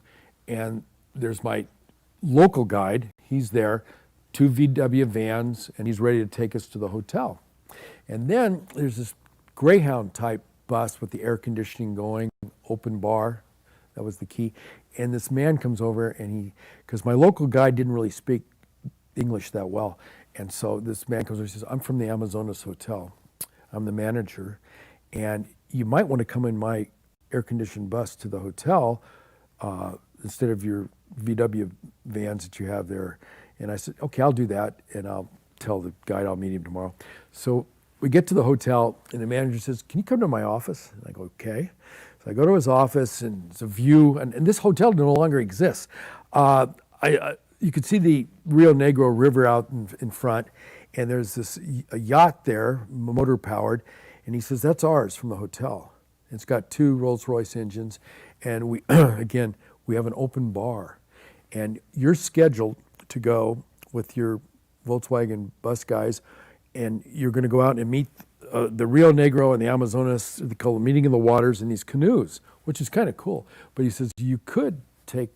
and there's my local guide. He's there, 2 VW vans, and he's ready to take us to the hotel. And then there's this Greyhound type bus with the air conditioning going, open bar. That was the key. And this man comes over, and because my local guide didn't really speak English that well, and so this man comes over and says, I'm from the Amazonas Hotel. I'm the manager, and you might want to come in my air-conditioned bus to the hotel instead of your VW vans that you have there. And I said, okay, I'll do that, and I'll tell the guide I'll meet him tomorrow. So we get to the hotel, and the manager says, can you come to my office? And I go, okay. So I go to his office, and it's a view, and this hotel no longer exists. You could see the Rio Negro River out in front, and there's a yacht there, motor-powered, and he says, that's ours from the hotel. It's got 2 Rolls-Royce engines, and we, again, we have an open bar. And you're scheduled to go with your Volkswagen bus guys, and you're going to go out and meet the Rio Negro and the Amazonas, they call it meeting in the waters in these canoes, which is kind of cool. But he says, you could take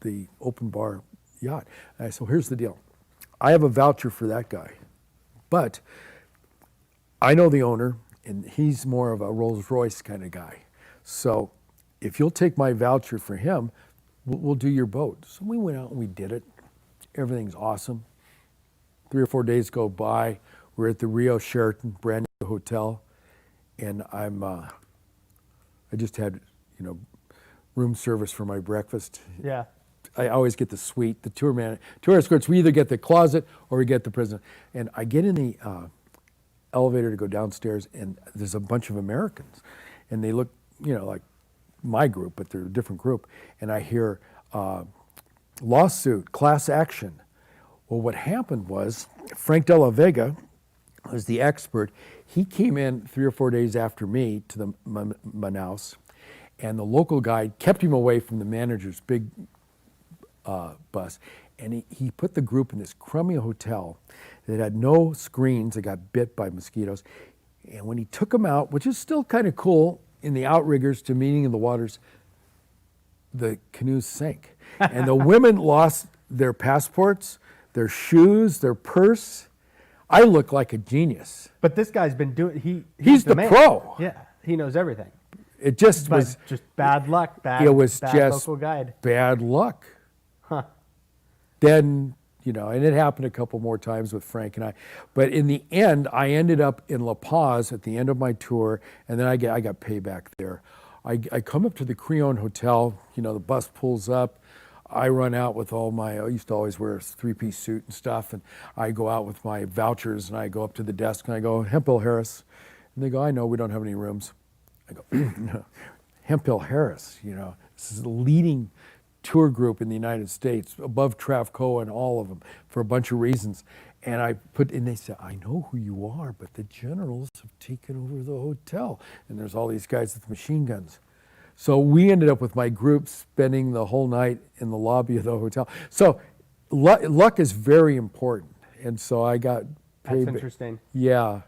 the open bar yacht. And I said, well, here's the deal. I have a voucher for that guy, but I know the owner, and he's more of a Rolls Royce kind of guy. So if you'll take my voucher for him, we'll do your boat. So we went out and we did it. Everything's awesome. 3 or 4 days go by. We're at the Rio Sheraton brand new hotel, and I just had, room service for my breakfast. Yeah. I always get the suite. The tour escorts, we either get the closet or we get the prison. And I get in the elevator to go downstairs, and there's a bunch of Americans, and they look, like my group, but they're a different group. And I hear lawsuit, class action. Well, what happened was Frank De La Vega was the expert. He came in 3 or 4 days after me to the Manaus, and the local guide kept him away from the manager's big bus. And he put the group in this crummy hotel that had no screens, that got bit by mosquitoes. And when he took them out, which is still kind of cool, in the outriggers to meeting in the waters, the canoes sank. And the women lost their passports, their shoes, their purse. I look like a genius. But this guy's been doing. He's the man. pro. Yeah, he knows everything. It just But was. just bad luck. Bad. It was bad just local guide. bad luck. Huh. Then, and it happened a couple more times with Frank and I. But in the end, I ended up in La Paz at the end of my tour, and then I got payback there. I come up to the Creon Hotel, the bus pulls up. I run out with I used to always wear a 3-piece suit and stuff, and I go out with my vouchers, and I go up to the desk, and I go, Hemphill Harris. And they go, I know, we don't have any rooms. I go, no, Hemphill Harris, this is the leading tour group in the United States, above Travco and all of them, for a bunch of reasons. And I put, and they said, I know who you are, but the generals have taken over the hotel. And there's all these guys with machine guns. So we ended up with my group spending the whole night in the lobby of the hotel. So luck is very important. And so I got paid. That's interesting. Yeah.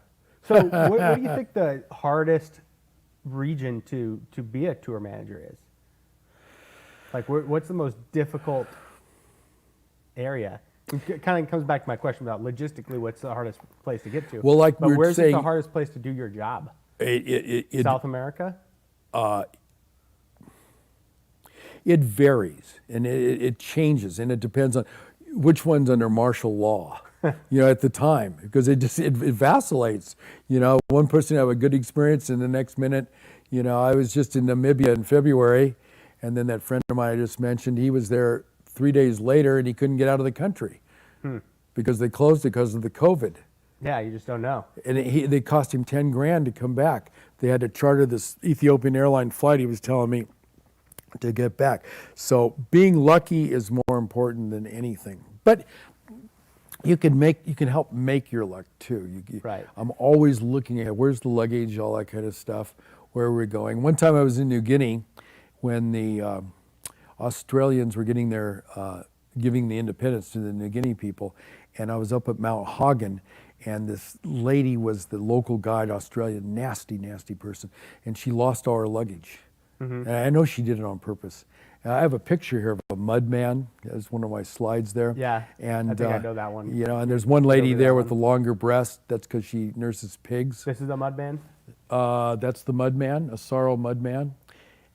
So what do you think the hardest region to be a tour manager is? Like, what's the most difficult area? It kind of comes back to my question about logistically, what's the hardest place to get to? Well, like but we were where's saying, the hardest place to do your job? South America? It varies, and it changes, and it depends on which one's under martial law, at the time, because it vacillates. One person have a good experience, and the next minute, I was just in Namibia in February, and then that friend of mine I just mentioned, he was there 3 days later, and he couldn't get out of the country because they closed it because of the COVID. Yeah, you just don't know. And they cost him $10,000 to come back. They had to charter this Ethiopian airline flight, he was telling me, to get back. So being lucky is more important than anything. But you can help make your luck too. Right. I'm always looking at where's the luggage, all that kind of stuff, where we're going. One time I was in New Guinea when the Australians were giving the independence to the New Guinea people, and I was up at Mount Hagen, and this lady was the local guide, Australian, nasty, nasty person, and she lost all her luggage. And I know she did it on purpose. I have a picture here of a mud man. That's one of my slides there. Yeah, and I think I know that one. And there's one lady there with the longer breast. That's because she nurses pigs. This is the mud man? That's the mud man, a sorrow mud man.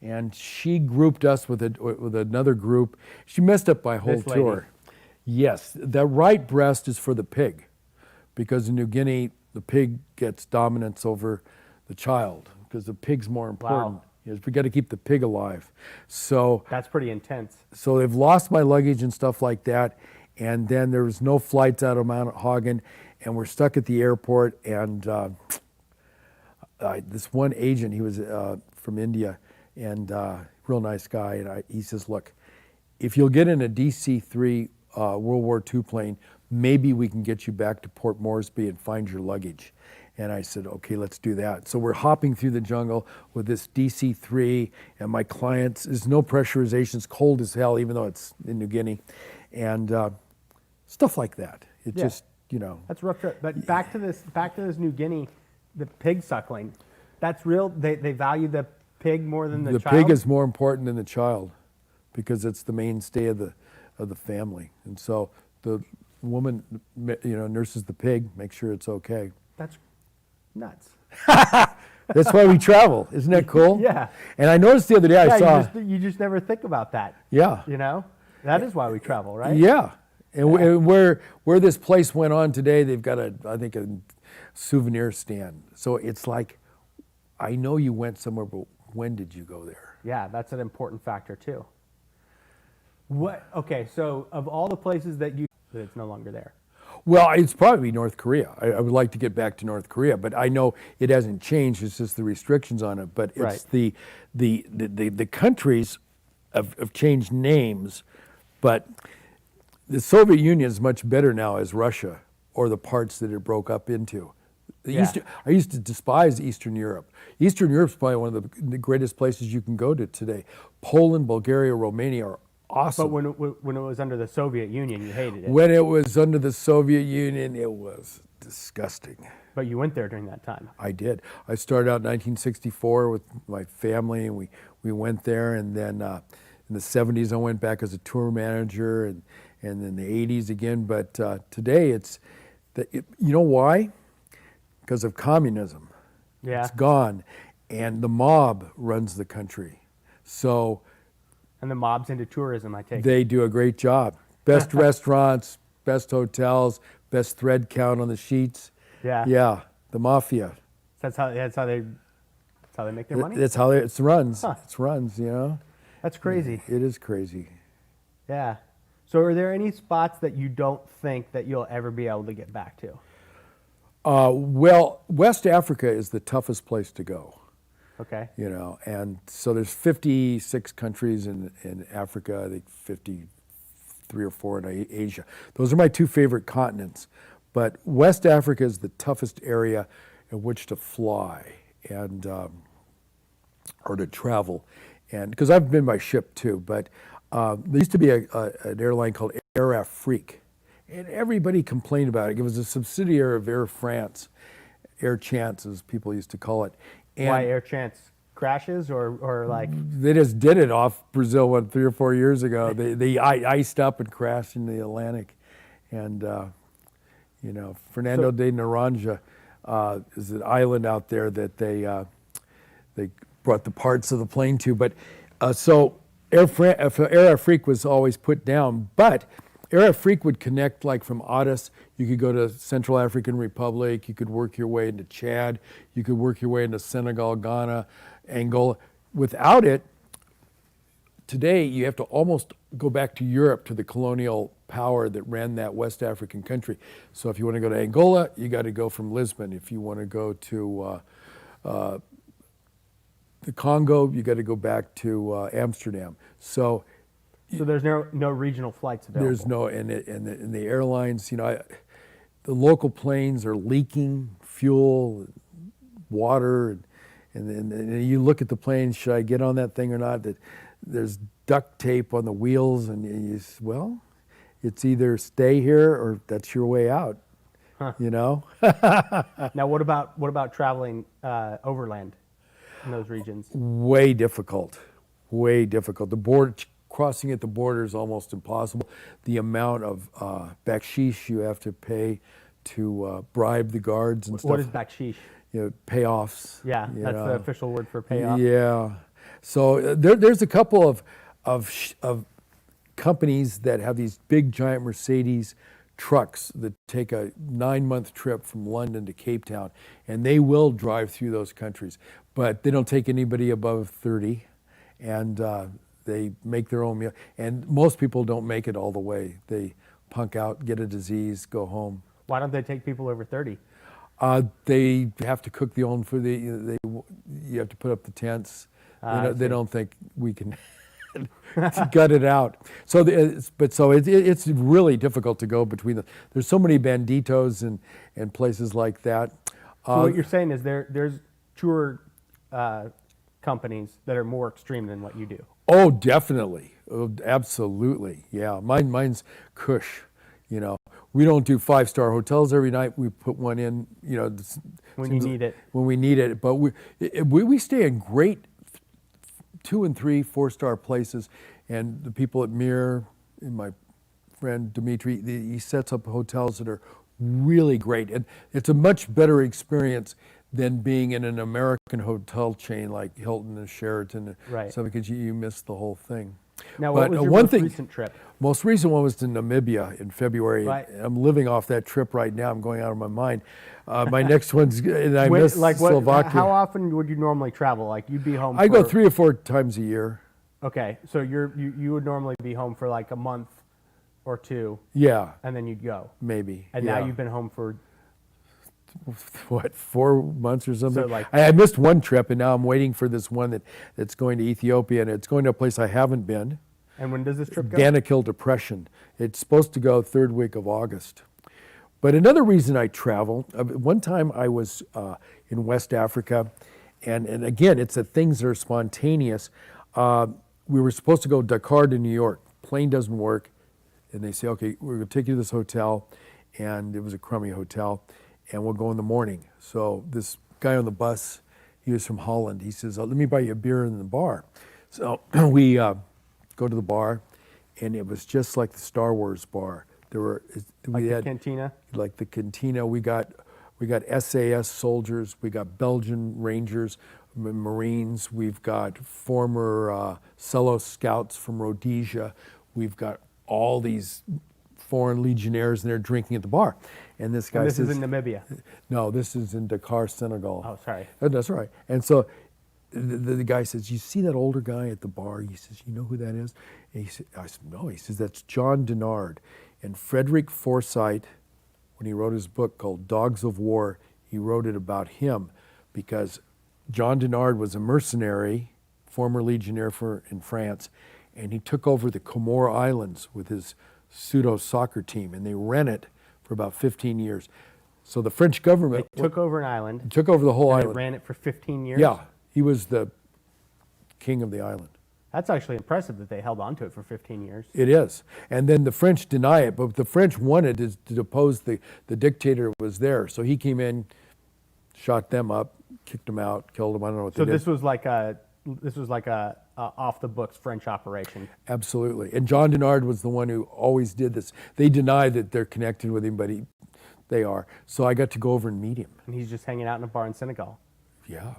And she grouped us with another group. She messed up my whole tour. Yes, the right breast is for the pig, because in New Guinea, the pig gets dominance over the child, because the pig's more important. Wow. We got to keep the pig alive. So that's pretty intense. So they've lost my luggage and stuff like that, and then there was no flights out of Mount Hagen, and we're stuck at the airport. And this one agent, he was from India, and real nice guy, and he says, "Look, if you'll get in a DC-3 World War II plane, maybe we can get you back to Port Moresby and find your luggage." And I said, okay, let's do that. So we're hopping through the jungle with this DC-3, and my clients, there's no pressurization, it's cold as hell, even though it's in New Guinea, and stuff like that. It just, That's a rough trip. But back to this New Guinea, the pig suckling, that's real. They value the pig more than the child? The pig is more important than the child, because it's the mainstay of the family. And so the woman, nurses the pig, makes sure it's okay. That's nuts. That's why we travel. Isn't that cool? Yeah. And I noticed the other day I saw. You just never think about that. Yeah. That is why we travel, right? Yeah. And where this place went on today, they've got a souvenir stand. So it's like, I know you went somewhere, but when did you go there? Yeah, that's an important factor too. Okay, so of all the places that it's no longer there. Well, it's probably North Korea. I would like to get back to North Korea, but I know it hasn't changed. It's just the restrictions on it. But it's the countries have changed names, but the Soviet Union is much better now as Russia, or the parts that it broke up into. I used to despise Eastern Europe. Eastern Europe is probably one of the greatest places you can go to today. Poland, Bulgaria, Romania are awesome. But when it was under the Soviet Union, you hated it. When it was under the Soviet Union, it was disgusting. But you went there during that time. I did. I started out in 1964 with my family, and we went there. And then in the 70s, I went back as a tour manager, and in the 80s again. But today, you know why? Because of communism. Yeah. It's gone, and the mob runs the country. So. And the mob's into tourism, I take it. They do a great job. Best restaurants, best hotels, best thread count on the sheets. Yeah. Yeah, the mafia. That's how they make their money? That's how it runs. Huh. It runs, That's crazy. It is crazy. Yeah. So are there any spots that you don't think that you'll ever be able to get back to? Well, West Africa is the toughest place to go. Okay. And so there's 56 countries in Africa, I think 53 or 4 in Asia. Those are my two favorite continents. But West Africa is the toughest area in which to fly and or to travel, and because I've been by ship too. But there used to be an airline called Air Afrique, and everybody complained about it. It was a subsidiary of Air France, Air Chance, as people used to call it. And Why Air Chance crashes or like? they just did it off Brazil 3 or 4 years ago. They iced up and crashed in the Atlantic, and Fernando de Naranja is an island out there that they brought the parts of the plane to. But so Air Afrique was always put down, but Air Afrique would connect like from Addis. You could go to Central African Republic. You could work your way into Chad. You could work your way into Senegal, Ghana, Angola. Without it, today you have to almost go back to Europe, to the colonial power that ran that West African country. So if you want to go to Angola, you got to go from Lisbon. If you want to go to the Congo, you got to go back to Amsterdam. So there's no regional flights available. there's no, and the airlines, the local planes are leaking fuel, water, and you look at the plane, should I get on that thing or not? There's duct tape on the wheels, and it's either stay here or that's your way out. Huh. Now, what about traveling overland in those regions? Way difficult. The border, crossing at the border is almost impossible. The amount of baksheesh you have to pay to bribe the guards and stuff. What is baksheesh? Payoffs. Yeah, that's the official word for payoff. Yeah. So there's a couple of companies that have these big giant Mercedes trucks that take a 9-month trip from London to Cape Town, and they will drive through those countries, but they don't take anybody above 30, and they make their own meal. And most people don't make it all the way. They punk out, get a disease, go home. Why don't they take people over 30? They have to cook the own food. You have to put up the tents. They don't think we can gut it out. So, it's really difficult to go between there's so many banditos and places like that. So what you're saying is there's tour companies that are more extreme than what you do. Oh, definitely. Oh, absolutely. Yeah. Mine's cush. We don't do 5-star hotels every night. We put one in, When you need it. When we need it. But we stay in great 2 and 3, 4-star places. And the people at Mir, and my friend Dimitri, he sets up hotels that are really great. And it's a much better experience than being in an American hotel chain like Hilton and Sheraton. Right. So because you miss the whole thing. Now, what was your most recent trip? Most recent one was to Namibia in February. Right. I'm living off that trip right now. I'm going out of my mind. My next one's, and I miss Slovakia. How often would you normally travel? Like you'd be home. I go 3 or 4 times a year. Okay, so you would normally be home for like a month or 2. Yeah. And then you'd go. Maybe. And yeah. now you've been home for what, 4 months or something? So I missed one trip, and now I'm waiting for this one that's going to Ethiopia, and it's going to a place I haven't been. And when does this trip go? Danakil Depression. It's supposed to go 3rd week of August. But another reason I travel, one time I was in West Africa, and again, it's the things that are spontaneous. We were supposed to go Dakar to New York. Plane doesn't work, and they say, okay, we're going to take you to this hotel, and it was a crummy hotel, and we'll go in the morning. So this guy on the bus, he was from Holland. He says, let me buy you a beer in the bar. So we go to the bar, and it was just like the Star Wars bar. We had cantina? Like the cantina. We got SAS soldiers. We got Belgian Rangers, Marines. We've got former Cello scouts from Rhodesia. We've got all these foreign legionnaires, and they're drinking at the bar. And this guy says, is in Namibia? No, this is in Dakar, Senegal. Oh, sorry. That's right. And so the guy says, you see that older guy at the bar? He says, you know who that is? And I said, no. He says, that's John Denard. And Frederick Forsyth, when he wrote his book called Dogs of War, he wrote it about him because John Denard was a mercenary, former legionnaire in France, and he took over the Comore Islands with his pseudo soccer team, and they ran it for for about 15 years. So the French government Took over an island. took over the whole and they island. ran it for 15 years. Yeah, he was the king of the island. That's actually impressive that they held on to it for 15 years. It is. And then the French deny it, but the French wanted to depose the dictator who was there. So he came in, shot them up, kicked them out, killed them. I don't know what So they did. this was like a off the books French operation. Absolutely. And John Denard was the one who always did this. They deny that they're connected with him, but they are. So I got to go over and meet him. And he's just hanging out in a bar in Senegal. Yeah.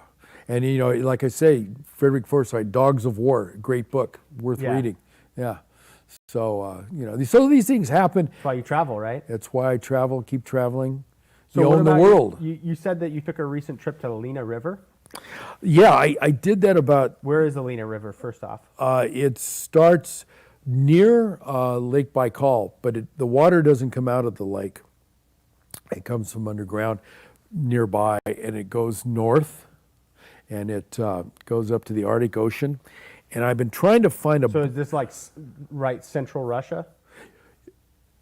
And, you know, like I say, Frederick Forsyth, Dogs of War, great book, worth reading. Yeah. So, you know, so these things happen. That's why you travel, right? That's why I travel, keep traveling. So You what own the about world. You said that you took a recent trip to the Lena River. Yeah, I did that about, Where is the Lena River, first off? it starts near Lake Baikal, but the water doesn't come out of the lake. It comes from underground nearby, and it goes north, and it goes up to the Arctic Ocean. And I've been trying to find So is this like right central Russia?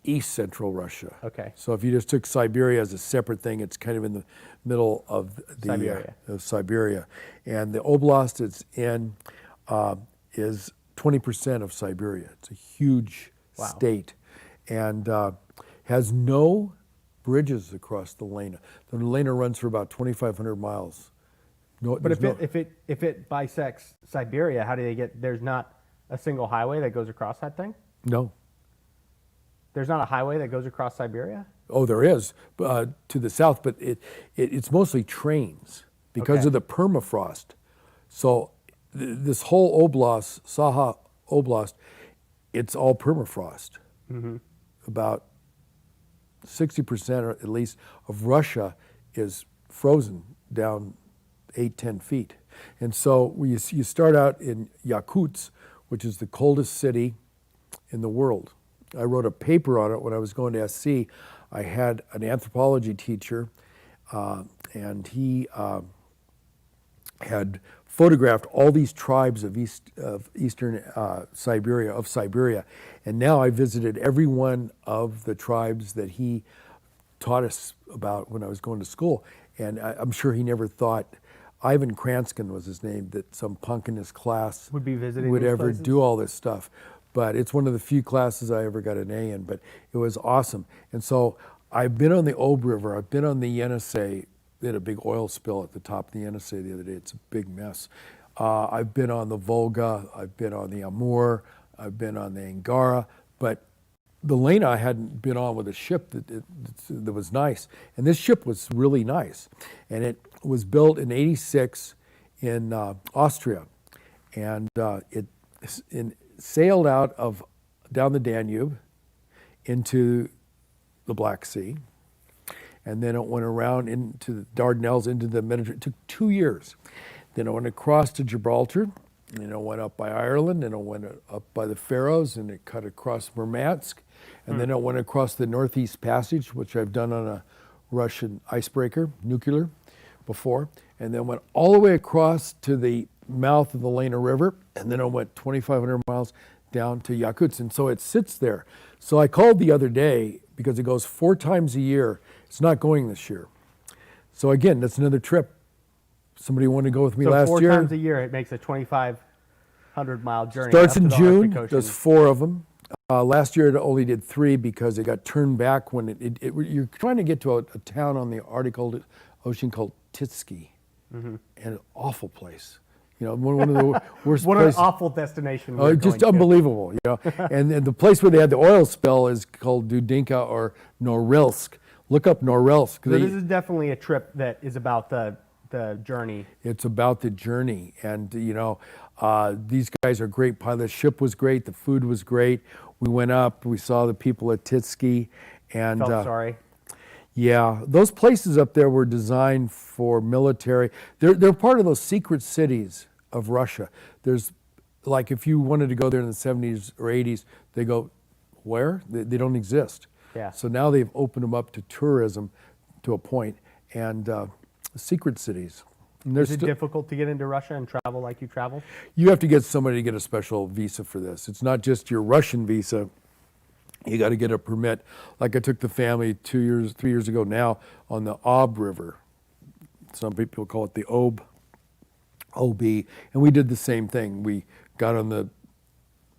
east central Russia. Okay. So if you just took Siberia as a separate thing, it's kind of in the middle of the Siberia. Of Siberia. And the oblast it's in is 20% of Siberia. It's a huge Wow. state, and has no bridges across the Lena. The Lena runs for about 2,500 miles. No, But there's if it bisects Siberia, how do they get? There's not a single highway that goes across that thing. no. There's not a highway that goes across Siberia. Oh, there is to the south, but it's mostly trains because Okay. of the permafrost. So this whole oblast, Saha Oblast, it's all permafrost. About 60% or at least of Russia is frozen down 8-10 feet. And so you start out in Yakutsk, which is the coldest city in the world. I wrote a paper on it when I was going to SC. I had an anthropology teacher, and he had photographed all these tribes of eastern Siberia, and now I visited every one of the tribes that he taught us about when I was going to school. And I'm sure he never thought, Ivan Kranskin was his name, that some punk in his class Would be visiting would these ever places? do all this stuff. But it's one of the few classes I ever got an A in, but it was awesome. And so I've been on the Ob River, I've been on the Yenisei. They had a big oil spill at the top of the Yenisei the other day. It's a big mess. I've been on the Volga, I've been on the Amur, I've been on the Angara, but the Lena I hadn't been on with a ship that was nice. And this ship was really nice. And it was built in '86 in Austria. And it sailed out of down the Danube into the Black Sea. And then it went around into the Dardanelles, into the Mediterranean. It took 2 years. Then it went across to Gibraltar, and it went up by Ireland, and it went up by the Faroes, and it cut across Murmansk, and then it went across the Northeast Passage, which I've done on a Russian icebreaker, nuclear, before, and then went all the way across to the mouth of the Lena River, and then it went 2,500 miles down to Yakutsk, and so it sits there. So I called the other day, because it goes 4 times a year. It's not going this year. So again, that's another trip. Somebody wanted to go with me So last four year. times a year, it makes a 2,500-mile journey. Starts up in to the June, Arctic Ocean. does 4 of them. Last year it only did 3 because it got turned back when you're trying to get to a town on the Arctic Ocean called Titsky, and an awful place. You know, one of the worst What places. an awful destination. Oh, we're just going to. unbelievable, you know. and the place where they had the oil spill is called Dudinka or Norilsk. Look up Norilsk. So this is definitely a trip that is about the journey. It's about the journey, and you know, these guys are great pilots. The ship was great. The food was great. We went up. We saw the people at Titsky, and Felt sorry. yeah, those places up there were designed for military. They're part of those secret cities of Russia. There's, like, if you wanted to go there in the 70s or 80s, they go, where? They don't exist. Yeah. So now they've opened them up to tourism to a point, and secret cities. And Is it difficult to get into Russia and travel like you travel? you have to get somebody to get a special visa for this. It's not just your Russian visa. You got to get a permit. Like I took the family 3 years ago now on the Ob River. Some people call it the OB, and we did the same thing. We got on the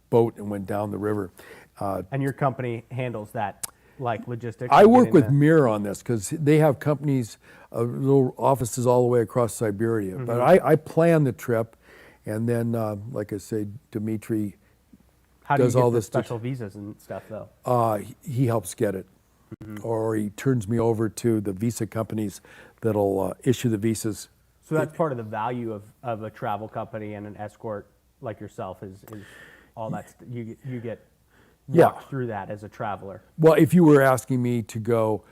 boat and went down the river. And your company handles that, like logistics? I work with Mir on this because they have companies, little offices all the way across Siberia. Mm-hmm. But I plan the trip, and then, like I say, Dimitri How do you does get all the this special visas and stuff, though? he helps get it. Or he turns me over to the visa companies that'll issue the visas. So that's part of the value of a travel company and an escort like yourself is all that you get walked through that as a traveler. Well, if you were asking me to go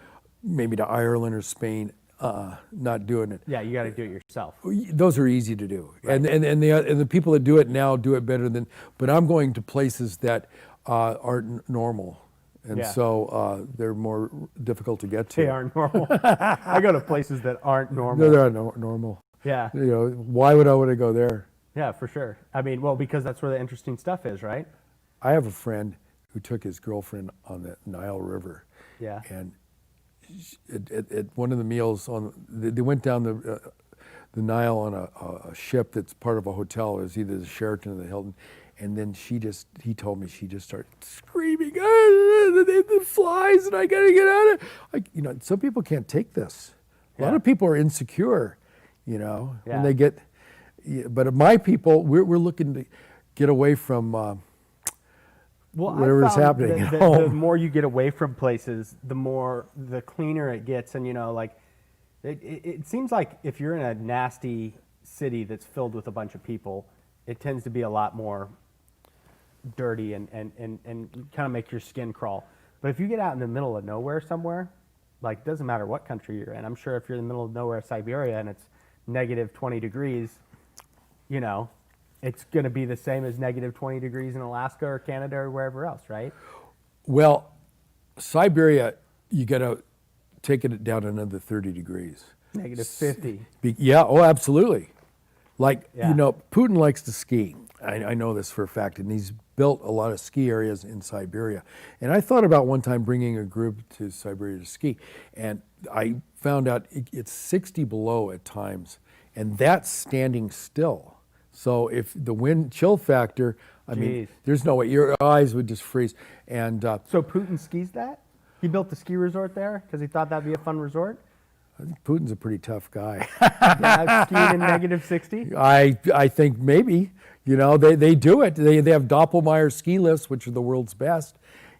maybe to Ireland or Spain, not doing it. Yeah, you got to do it yourself. Those are easy to do, Right. and the people that do it now do it better than. But I'm going to places that aren't normal, and so they're more difficult to get to. They aren't normal. I go to places that aren't normal. No, they're not normal. Yeah. You know, why would I want to go there? Yeah, for sure. I mean, well, because that's where the interesting stuff is, right? I have a friend who took his girlfriend on the Nile River. Yeah. And at one of the meals they went down the Nile on a ship that's part of a hotel. It was either the Sheraton or the Hilton. And then he told me she just started screaming, the flies, and I got to get out of it. Some people can't take this. A lot of people are insecure, when they get, but my people, we're looking to get away from whatever's happening at home. The more you get away from places, the cleaner it gets. And, it seems like if you're in a nasty city that's filled with a bunch of people, it tends to be a lot more dirty and kind of make your skin crawl. But if you get out in the middle of nowhere somewhere, like, doesn't matter what country you're in. I'm sure if you're in the middle of nowhere, Siberia, and it's negative 20 degrees, it's going to be the same as negative 20 degrees in Alaska or Canada or wherever else, right? Well, Siberia, you got to take it down another 30 degrees. Negative 50. Yeah, oh, absolutely. Like, Putin likes to ski. I know this for a fact, and he's built a lot of ski areas in Siberia. And I thought about one time bringing a group to Siberia to ski, and I found out it's 60 below at times, and that's standing still. So if the wind chill factor, I mean, there's no way, your eyes would just freeze. And so Putin skis that? He built the ski resort there because he thought that'd be a fun resort? I think Putin's a pretty tough guy. Yeah, skiing in negative 60? I think maybe. They do it. They have Doppelmayr ski lifts, which are the world's best.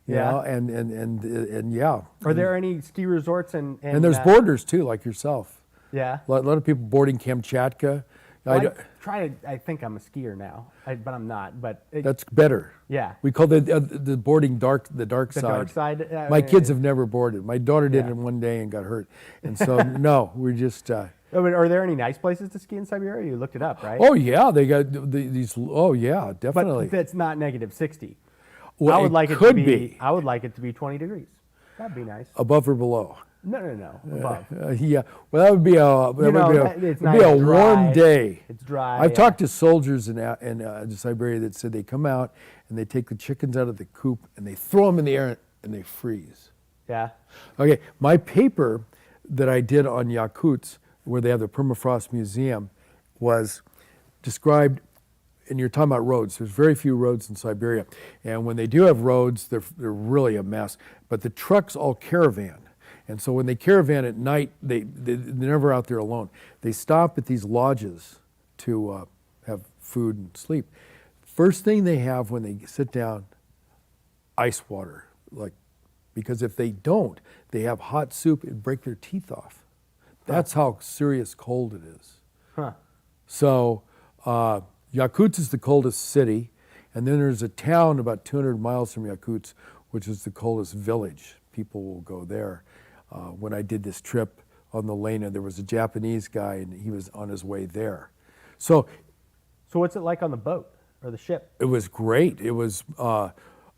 And yeah. Are there any ski resorts and there's boarders too, like yourself. Yeah. A lot of people boarding Kamchatka. Well, I think I'm a skier now, but I'm not. But that's better. Yeah. We call the boarding the dark side. The dark side. My kids have never boarded. My daughter did it one day and got hurt, and so no, we're just. Are there any nice places to ski in Siberia? You looked it up, right? Oh yeah, they got these. Oh yeah, definitely. But that's not negative 60. Well, I would like it could to be. I would like it to be 20 degrees. That'd be nice. Above or below? No. Above. Yeah. Well, that would be a warm day. It's dry. I've talked to soldiers in Siberia that said they come out and they take the chickens out of the coop and they throw them in the air and they freeze. Yeah. Okay. My paper that I did on Yakuts, where they have the Permafrost Museum, was described. And you're talking about roads. There's very few roads in Siberia, and when they do have roads, they're really a mess. But the trucks all caravan. And so when they caravan at night, they're never out there alone. They stop at these lodges to have food and sleep. First thing they have when they sit down, ice water. Because if they don't, they have hot soup and break their teeth off. That's how serious cold it is. Huh. So Yakutsk is the coldest city, and then there's a town about 200 miles from Yakutsk, which is the coldest village. People will go there. When I did this trip on the Lena, there was a Japanese guy, and he was on his way there. So what's it like on the boat or the ship? it was great. It was So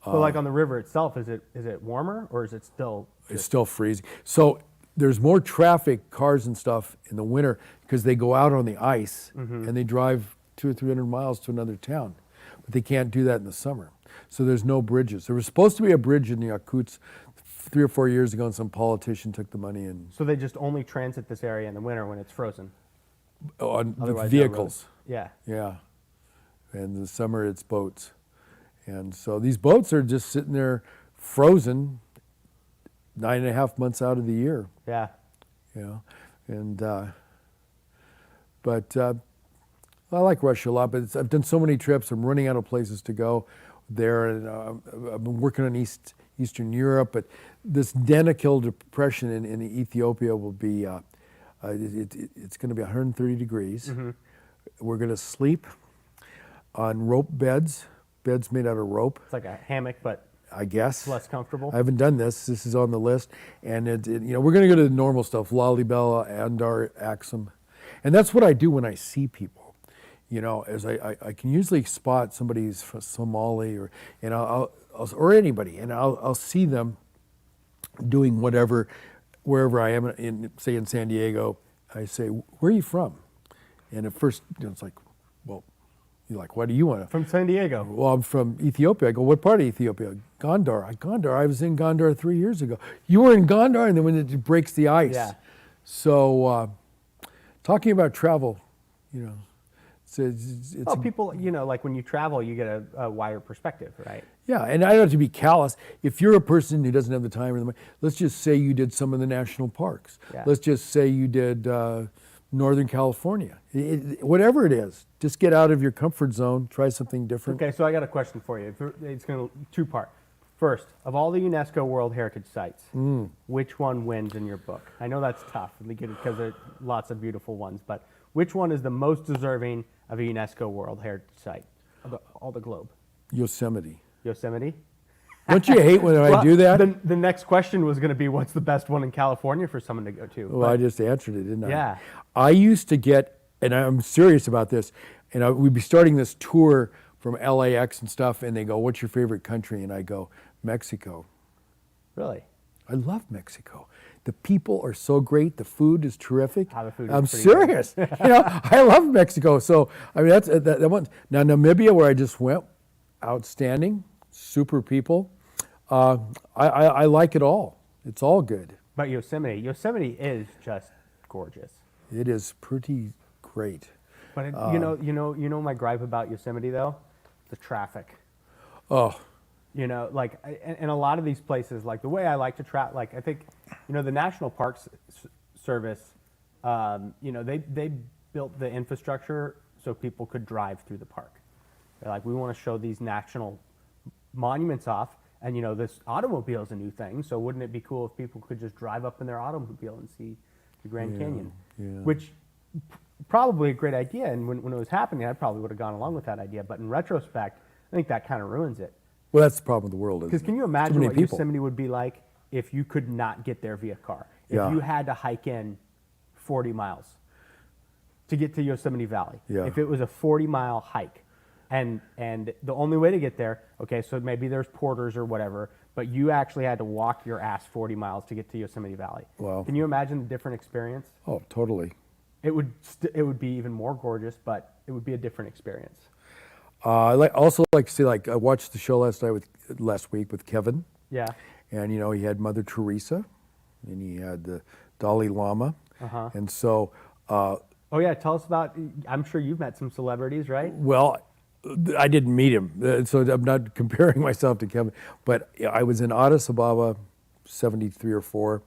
like on the river itself, is it warmer or is it still? it's still freezing. So there's more traffic, cars and stuff in the winter because they go out on the ice and they drive 200 or 300 miles to another town, but they can't do that in the summer. So there's no bridges. There was supposed to be a bridge in the Yakuts 3 or 4 years ago, and some politician took the money and So they just only transit this area in the winter when it's frozen. on the Otherwise, no vehicles. roads. Yeah. Yeah. And in the summer it's boats. And so these boats are just sitting there frozen 9.5 months out of the year. Yeah. You know, and but I like Russia a lot. But I've done so many trips. I'm running out of places to go there, and I've been working on Eastern Europe. But this Danakil depression in Ethiopia will be it's going to be 130 degrees. Mm-hmm. We're going to sleep on rope beds made out of rope. It's like a hammock, but I guess. it's less comfortable. I haven't done this. This is on the list. And, we're going to go to the normal stuff, Lalibela, Andar, Axum. And that's what I do when I see people. As I can usually spot somebody who's from Somali or anybody, and I'll see them doing whatever, wherever I am, say in San Diego. I say, where are you from? And at first, it's like, well, you're like, what do you want? From San Diego. Well, I'm from Ethiopia. I go, what part of Ethiopia? Gondar. Gondar. I was in Gondar 3 years ago. You were in Gondar, and then when it breaks the ice. Yeah. So, talking about travel, it's Well, people, like when you travel, you get a wider perspective, right? yeah, and I don't have to be callous. If you're a person who doesn't have the time or the money, let's just say you did some of the national parks. Yeah. Let's just say you did Northern California. Whatever it is, just get out of your comfort zone, try something different. Okay, so I got a question for you. It's going to two-part. First, of all the UNESCO World Heritage Sites, which one wins in your book? I know that's tough because there are lots of beautiful ones, but which one is the most deserving of a UNESCO World Heritage Site of all the globe? Yosemite. Yosemite? Don't you hate when I do that? The next question was going to be, what's the best one in California for someone to go to? Well, I just answered it, didn't I? Yeah. I used to get, and I'm serious about this, and we'd be starting this tour from LAX and stuff, and they go, what's your favorite country? And I go, Mexico. Really? I love Mexico. The people are so great. The food is terrific. The food is I'm pretty serious. I love Mexico. So, I mean, that's that one. Now, Namibia, where I just went, outstanding, super people. I like it all. It's all good. But Yosemite is just gorgeous. It is pretty great. But you know my gripe about Yosemite though, the traffic. Oh, In a lot of these places, like the way I like to travel, like I think, the National Parks Service, they built the infrastructure so people could drive through the park. They're like, we want to show these national monuments off, and this automobile is a new thing. So wouldn't it be cool if people could just drive up in their automobile and see the Grand Canyon? Yeah. Which probably a great idea, and when it was happening, I probably would have gone along with that idea. But in retrospect, I think that kind of ruins it. well, that's the problem with the world. Because can you imagine what Yosemite would be like if you could not get there via car? If Yeah. you had to hike in 40 miles to get to Yosemite Valley. Yeah. If it was a 40-mile hike, and the only way to get there, okay, so maybe there's porters or whatever, but you actually had to walk your ass 40 miles to get to Yosemite Valley. Wow. Can you imagine the different experience? Oh, totally. It would be even more gorgeous, but it would be a different experience. I also like to see, I watched the show last week with Kevin. Yeah. And, he had Mother Teresa, and he had the Dalai Lama. Uh-huh. And so, Oh yeah, tell us about, I'm sure you've met some celebrities, right? well, I didn't meet him, so I'm not comparing myself to Kevin, but I was in Addis Ababa, 73 or 4,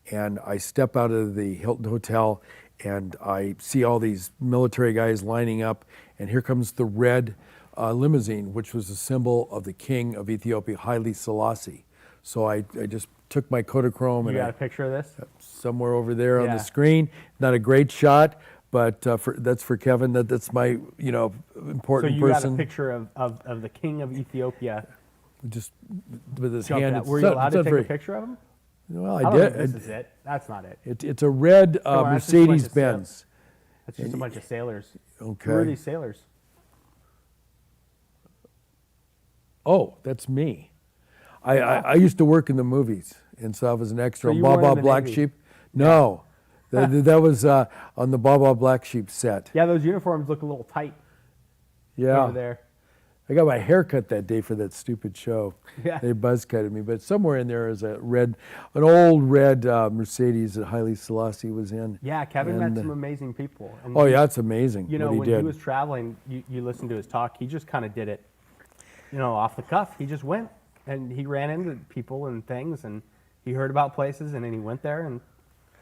and I step out of the Hilton Hotel, and I see all these military guys lining up, and here comes the red limousine, which was a symbol of the king of Ethiopia, Haile Selassie. So I just took my Kodachrome You and got a picture of this? somewhere over there on Yeah. the screen. Not a great shot, but that's for Kevin. That's my important So you person. got a picture of the king of Ethiopia. Just with his Jumped hand. out. It's Were you not- allowed it's to not take very- a picture of him? Well, I I don't know if did. this is it. That's not it. It's a red Come on, that's just a bunch of Mercedes Benz. That's just a bunch of sailors. Okay. Who are these sailors? Oh, that's me. I used to work in the movies, and so I was an extra So on you Baba weren't in the Black Navy? Sheep. No, that was on the Baba Black Sheep set. Yeah, those uniforms look a little tight over Yeah, there. I got my hair cut that day for that stupid show. Yeah. They buzz cutted me, but somewhere in there is an old red Mercedes that Haile Selassie was in. Yeah, Kevin And, met some amazing people. And oh yeah, it's amazing. you know, what he when did. he was traveling, you listened to his talk, he just kind of did it, off the cuff. He just went and he ran into people and things, and he heard about places, and then he went there, and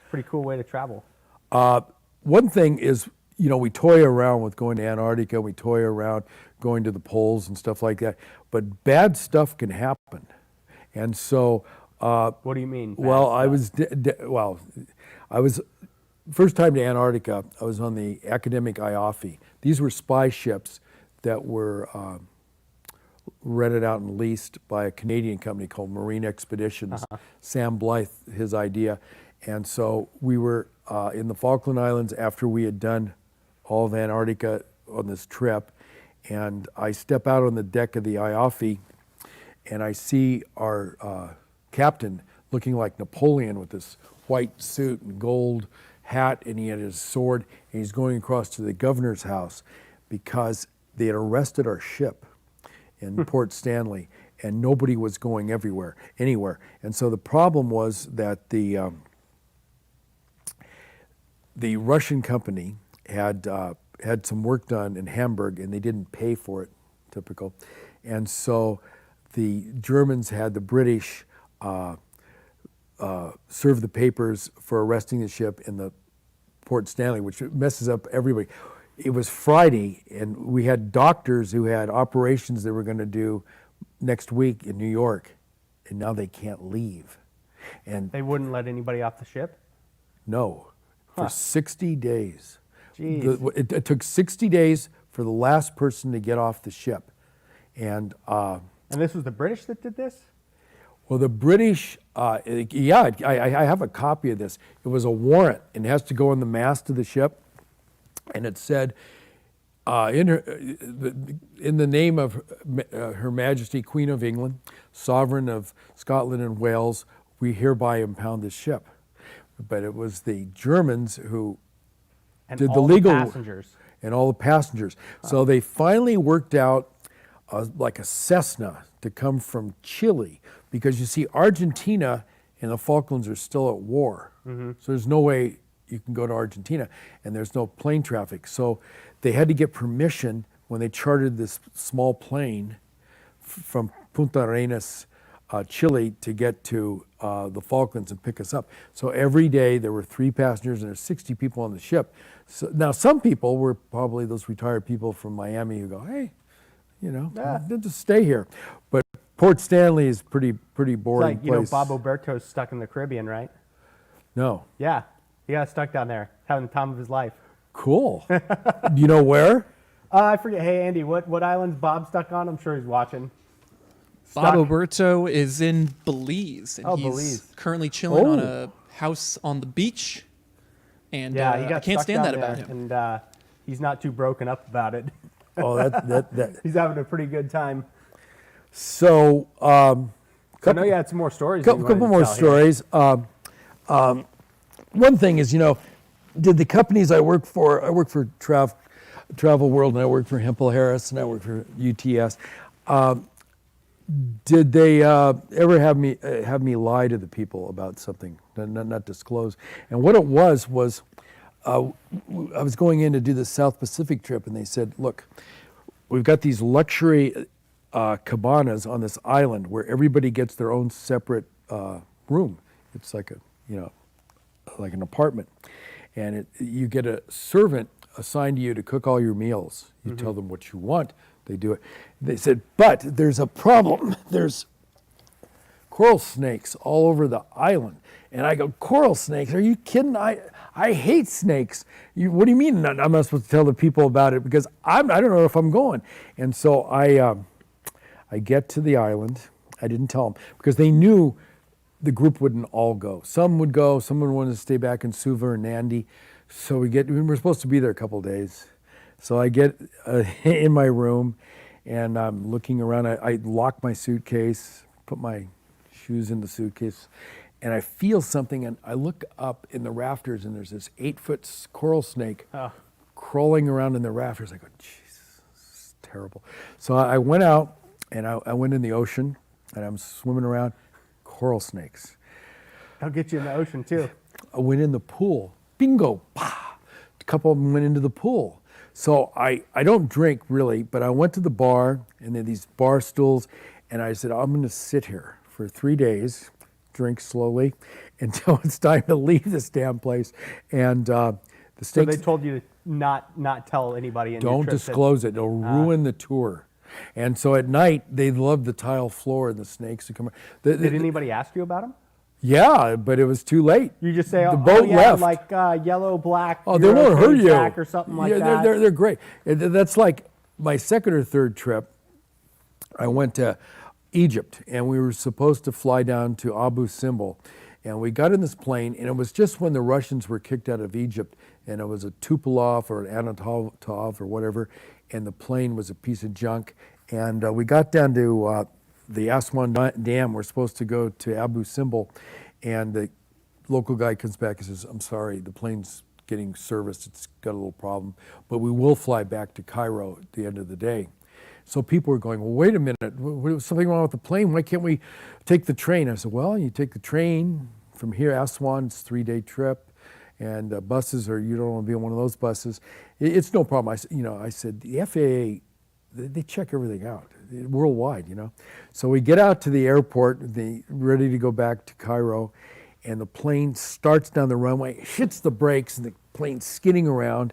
pretty cool way to travel. One thing is, we toy around with going to Antarctica, we toy around going to the poles and stuff like that, but bad stuff can happen. And so, What do you mean? bad well, stuff? I was first time to Antarctica. I was on the academic Ioffe. These were spy ships that were rented out and leased by a Canadian company called Marine Expeditions. Sam Blythe, his idea. And so we were in the Falkland Islands after we had done all of Antarctica on this trip. And I step out on the deck of the Ioffe and I see our captain looking like Napoleon with this white suit and gold hat, and he had his sword, and he's going across to the governor's house because they had arrested our ship in Port Stanley, and nobody was going anywhere. And so the problem was that the Russian company had some work done in Hamburg, and they didn't pay for it, typical. And so the Germans had the British serve the papers for arresting the ship in the Port Stanley, which messes up everybody. It was Friday, and we had doctors who had operations they were going to do next week in New York, and now they can't leave. And They wouldn't let anybody off the ship? no, for 60 days. Jeez. It took 60 days for the last person to get off the ship. And And this was the British that did this? well, the British, yeah, I have a copy of this. It was a warrant, and it has to go on the mast of the ship. And it said, in the name of Her Majesty Queen of England, Sovereign of Scotland and Wales, we hereby impound this ship. But it was the Germans who And did all the legal passengers. and all the passengers. So they finally worked out like a Cessna to come from Chile, because you see, Argentina and the Falklands are still at war. So there's no way you can go to Argentina, and there's no plane traffic. So they had to get permission when they chartered this small plane from Punta Arenas, Chile, to get to the Falklands and pick us up. So every day there were 3 passengers and there's 60 people on the ship. So now some people were probably those retired people from Miami who go, hey, just stay here. But Port Stanley is pretty It's boring like, place. Bob Oberto's stuck in the Caribbean, right? No. Yeah. He got stuck down there, having the time of his life. Cool. Do you know where? I forget. Hey, Andy, what island's Bob stuck on? I'm sure he's watching. Bob Stuck. Oberto is in Belize, and Oh, he's Belize. currently chilling on Oh. a house on the beach. And Yeah, he got I can't stuck stand down that about there, him. And he's not too broken up about it. Oh, that. He's having a pretty good time. So, I know you had some more stories. that you couple wanted to more tell here. stories. One thing is, did the companies I work for Travel World, and I work for Hempel Harris, and I work for UTS. Did they ever have me lie to the people about something, not disclose? And what it was I was going in to do the South Pacific trip, and they said, look, we've got these luxury cabanas on this island where everybody gets their own separate room. It's like like an apartment, and you get a servant assigned to you to cook all your meals. You tell them what you want, they do it. They said, but there's a problem. There's coral snakes all over the island. And I go, coral snakes? Are you kidding? I hate snakes. What do you mean I'm not supposed to tell the people about it? Because I don't know if I'm going. And so I get to the island. I didn't tell them because they knew the group wouldn't all go. Some would go. Some would want to stay back in Suva and Nandi. So we're supposed to be there a couple of days. So I get in my room, and I'm looking around. I lock my suitcase, put my shoes in the suitcase, and I feel something, and I look up in the rafters, and there's this 8-foot coral snake crawling around in the rafters. I go, Jesus, terrible. So I went out and I went in the ocean and I'm swimming around coral snakes. They'll get you in the ocean too. I went in the pool. Bingo! Pah! A couple of them went into the pool. So I don't drink really, but I went to the bar and there are these bar stools and I said, I'm going to sit here for 3 days, drink slowly until it's time to leave this damn place. And the So snakes, they told you to not tell anybody in your don't trip that- disclose it. It'll ruin the tour. And so at night, they loved the tile floor and the snakes to come. Did anybody ask you about them? Yeah, but it was too late. You just say, the oh, boat yeah, left. like yellow, black. Oh, they Euro won't hurt cage you. back or something like Yeah, that. They're great. That's like my second or third trip. I went to Egypt, and we were supposed to fly down to Abu Simbel. And we got in this plane, and it was just when the Russians were kicked out of Egypt, and it was a Tupolev or an Anatolov or whatever, and the plane was a piece of junk. And we got down to the Aswan Dam. We're supposed to go to Abu Simbel, and the local guy comes back and says, I'm sorry, the plane's getting serviced. It's got a little problem, but we will fly back to Cairo at the end of the day. So people were going, well, wait a minute, was something wrong with the plane? Why can't we take the train? I said, well, you take the train from here, Aswan, it's a 3-day trip, and buses, or you don't want to be on one of those buses. It's no problem. I said, the FAA, they check everything out worldwide, So we get out to the airport, ready to go back to Cairo, and the plane starts down the runway, hits the brakes, and the plane's skidding around.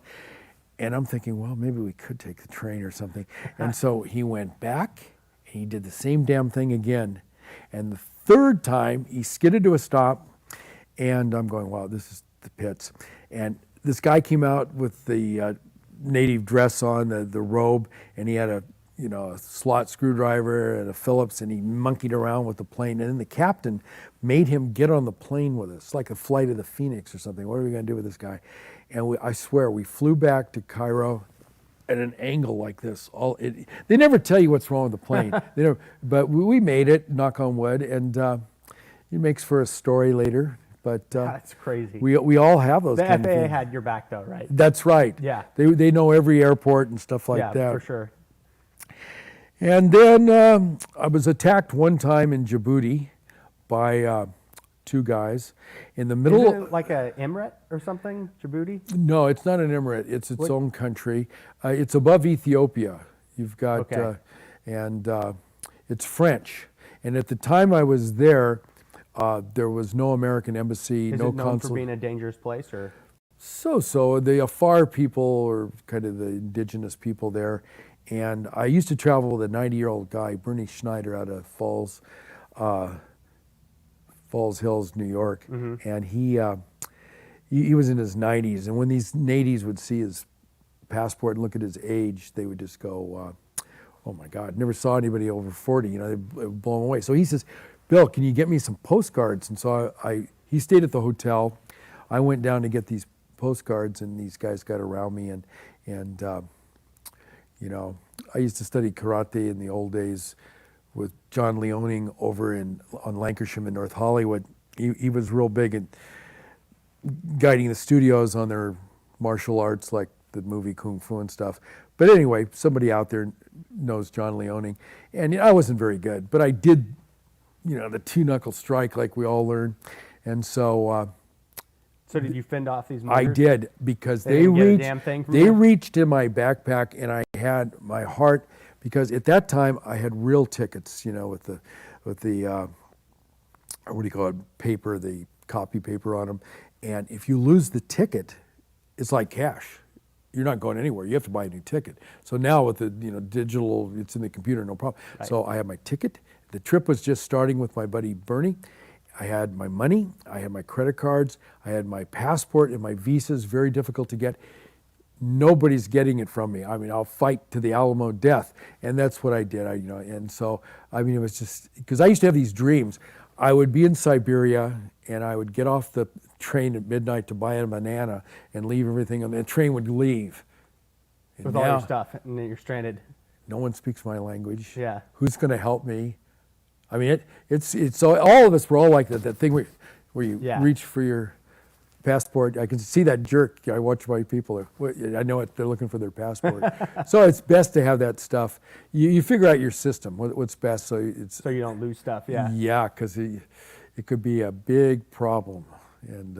And I'm thinking, well, maybe we could take the train or something. And so he went back, and he did the same damn thing again. And the third time, he skidded to a stop, and I'm going, wow, this is the pits. And this guy came out with the native dress on, the robe, and he had a slot screwdriver and a Phillips, and he monkeyed around with the plane. And then the captain made him get on the plane with us, like a flight of the Phoenix or something. What are we going to do with this guy? And I swear, we flew back to Cairo at an angle like this. They never tell you what's wrong with the plane. But we made it, knock on wood, and it makes for a story later. But That's crazy. we all have those The kind of FAA things. had your back though, right? That's right. Yeah. They know every airport and stuff like yeah, that. for sure. And then I was attacked one time in Djibouti by 2 guys in the middle. Isn't it like a emirate or something, Djibouti? No, it's not an emirate. It's its own country. It's above Ethiopia. You've got, Okay. and it's French. And at the time I was there was no American embassy, Is no it known consul. for being a dangerous place, or? So the Afar people, or kind of the indigenous people there. And I used to travel with a 90-year-old guy, Bernie Schneider, out of Falls Hills, New York. Mm-hmm. And he was in his 90s. And when these natives would see his passport and look at his age, they would just go, oh my God, never saw anybody over 40. They were blown away. So he says, Bill, can you get me some postcards? And so he stayed at the hotel. I went down to get these postcards, and these guys got around me, and I used to study karate in the old days with John Leoning over on Lancashire in North Hollywood. He was real big in guiding the studios on their martial arts, like the movie Kung Fu and stuff. But anyway, somebody out there knows John Leoning, and I wasn't very good, but I did, the 2-knuckle strike like we all learn, and so. So did you fend off these I motors? did, because They didn't get a damn thing from they you? reached in my backpack, and I had my heart, because at that time I had real tickets, with the what do you call it, paper, the copy paper on them. And if you lose the ticket, it's like cash. You're not going anywhere. You have to buy a new ticket. So now with the digital, it's in the computer, no problem. Right. So I had my ticket. The trip was just starting with my buddy Bernie. I had my money, I had my credit cards, I had my passport and my visas, very difficult to get. Nobody's getting it from me. I mean, I'll fight to the Alamo death. And that's what I did. And so, it was just, because I used to have these dreams. I would be in Siberia, and I would get off the train at midnight to buy a banana and leave everything, and the train would leave. And With all your now, stuff, and then you're stranded. no one speaks my language. Yeah. Who's going to help me? It's so all of us were all like that thing where you Yeah. reach for your passport. I can see that jerk. I watch my people. I know it. They're looking for their passport. So it's best to have that stuff. You figure out your system. What's best, so it's So you don't lose stuff. Yeah. yeah, because it could be a big problem, and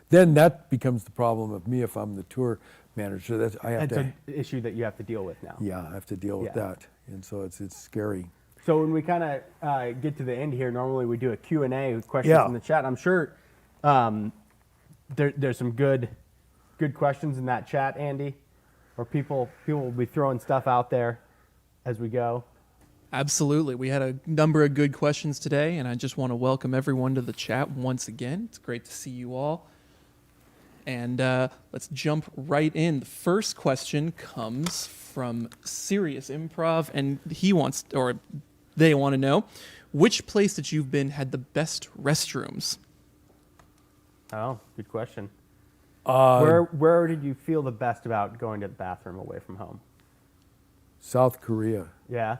then that becomes the problem of me if I'm the tour manager. I have That's to. an issue that you have to deal with now. Yeah, I have to deal with Yeah. that, and so it's scary. So when we kind of get to the end here, normally we do a Q&A with questions Yeah. in the chat. I'm sure there's some good questions in that chat, Andy, or people will be throwing stuff out there as we go. Absolutely. We had a number of good questions today, and I just want to welcome everyone to the chat once again. It's great to see you all. And let's jump right in. The first question comes from Serious Improv, and they want to know, which place that you've been had the best restrooms? Oh, good question. Where did you feel the best about going to the bathroom away from home? South Korea, Yeah,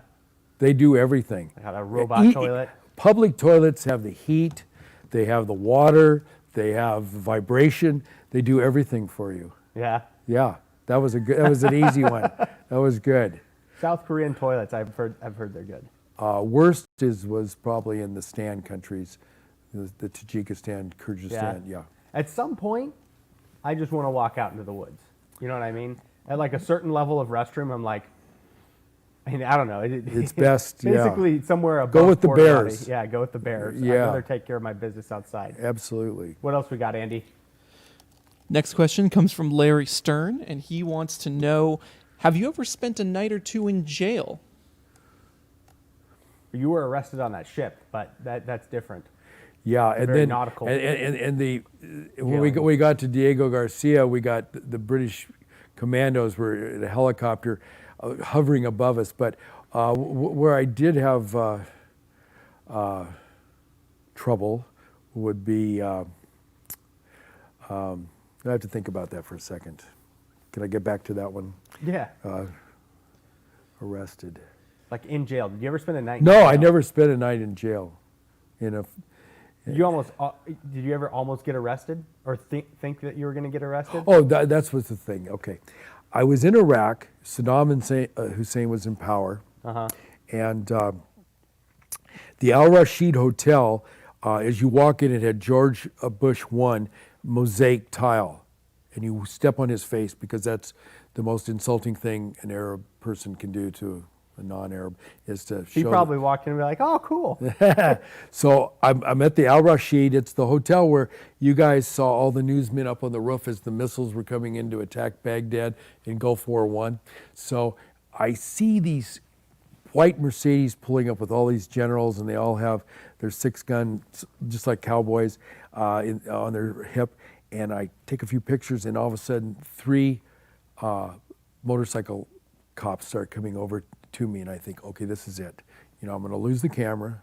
they do everything. I had a robot toilet. Public toilets have the heat, they have the water, they have vibration. They do everything for you. Yeah, Yeah, that was an easy one. That was good. South Korean toilets. I've heard they're good. Worst was probably in the Stan countries, the Tajikistan, Kyrgyzstan. Yeah. At some point, I just want to walk out into the woods. You know what I mean? At like a certain level of restroom, I'm like, I don't know. It's best. Yeah. Basically, somewhere above. Go with the porta potty. bears. Yeah, go with the bears. I'd Yeah. rather take care of my business outside. Absolutely. What else we got, Andy? Next question comes from Larry Stern, and he wants to know, have you ever spent a night or two in jail? You were arrested on that ship, but that's different. Yeah, and very then nautical. and when we got to Diego Garcia, we got the British commandos were in a helicopter hovering above us. But where I did have trouble would be. I have to think about that for a second. Can I get back to that one? Yeah, Arrested. like in jail. Did you ever spend a night? In No, jail? I never spent a night in jail. You almost did you ever almost get arrested or think that you were going to get arrested? Oh, that's what's the thing. Okay. I was in Iraq. Saddam Hussein was in power. Uh-huh. And the Al Rashid Hotel, as you walk in, it had George Bush 1 mosaic tile. And you step on his face because that's the most insulting thing an Arab person can do to a non-Arab is to He show. probably walked in and be like, "Oh, cool." So I'm at the Al Rashid. It's the hotel where you guys saw all the newsmen up on the roof as the missiles were coming in to attack Baghdad in Gulf War I. So I see these white Mercedes pulling up with all these generals, and they all have their 6-gun, just like cowboys, on their hip. And I take a few pictures, and all of a sudden, 3 motorcycle cops start coming over to me, and I think, okay, this is it. You know, I'm going to lose the camera,